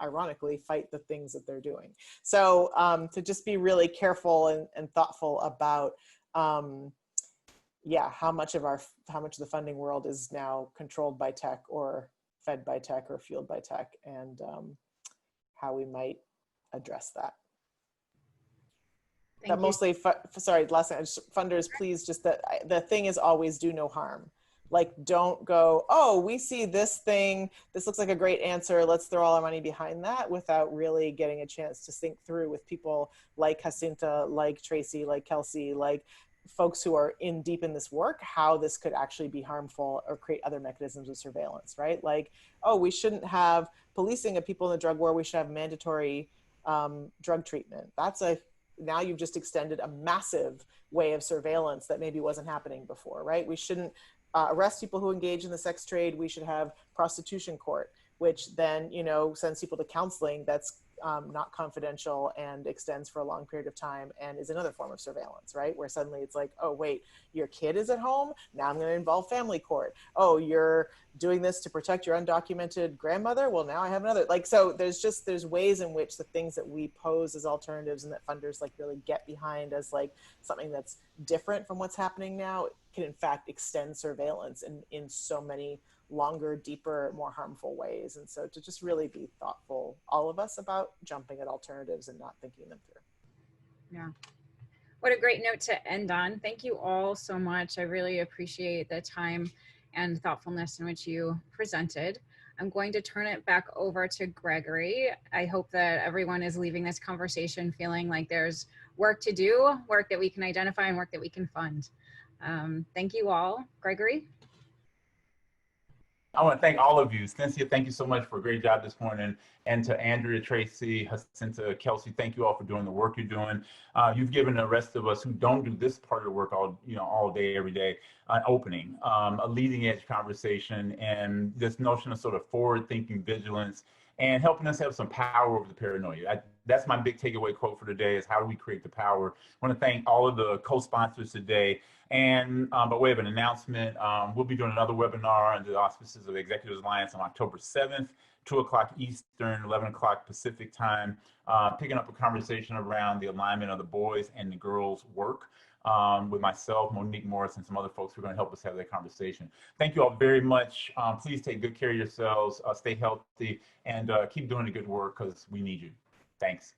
ironically fight the things that they're doing. So to just be really careful and thoughtful about yeah, how much of the funding world is now controlled by tech or fed by tech or fueled by tech, and how we might address that. But mostly, sorry, last thing, funders, please, just the thing is always do no harm. Like, don't go, oh, we see this thing, this looks like a great answer, let's throw all our money behind that, without really getting a chance to think through with people like Jacinta, like Tracey, like Kelcey, like folks who are deep in this work, how this could actually be harmful or create other mechanisms of surveillance, right? Like, oh, we shouldn't have policing of people in the drug war, we should have mandatory drug treatment. Now you've just extended a massive way of surveillance that maybe wasn't happening before, right? We shouldn't arrest people who engage in the sex trade. We should have prostitution court, which then, you know, sends people to counseling that's not confidential and extends for a long period of time and is another form of surveillance, right? Where suddenly it's like, oh, wait, your kid is at home? Now I'm going to involve family court. Oh, you're doing this to protect your undocumented grandmother? Well, now I have another. Like, so there's ways in which the things that we pose as alternatives and that funders like really get behind as like something that's different from what's happening now can in fact extend surveillance in so many longer, deeper, more harmful ways. And so to just really be thoughtful, all of us, about jumping at alternatives and not thinking them through. Yeah. What a great note to end on. Thank you all so much. I really appreciate the time and thoughtfulness in which you presented. I'm going to turn it back over to Gregory. I hope that everyone is leaving this conversation feeling like there's work to do, work that we can identify and work that we can fund. Thank you all. Gregory? I want to thank all of you. Cynthia, thank you so much for a great job this morning. And to Andrea, Tracey, Jacinta, Kelcey, thank you all for doing the work you're doing. You've given the rest of us who don't do this part of the work all day, every day, an opening, a leading edge conversation, and this notion of sort of forward-thinking vigilance and helping us have some power over the paranoia. That's my big takeaway quote for today, is how do we create the power? I want to thank all of the co-sponsors today. And by way of an announcement, we'll be doing another webinar under the auspices of the Executives Alliance on October 7th, 2 o'clock Eastern, 11 o'clock Pacific time, picking up a conversation around the alignment of the boys and the girls' work. with myself, Monique Morris, and some other folks who are going to help us have that conversation. Thank you all very much. Please take good care of yourselves, stay healthy, and keep doing the good work because we need you. Thanks.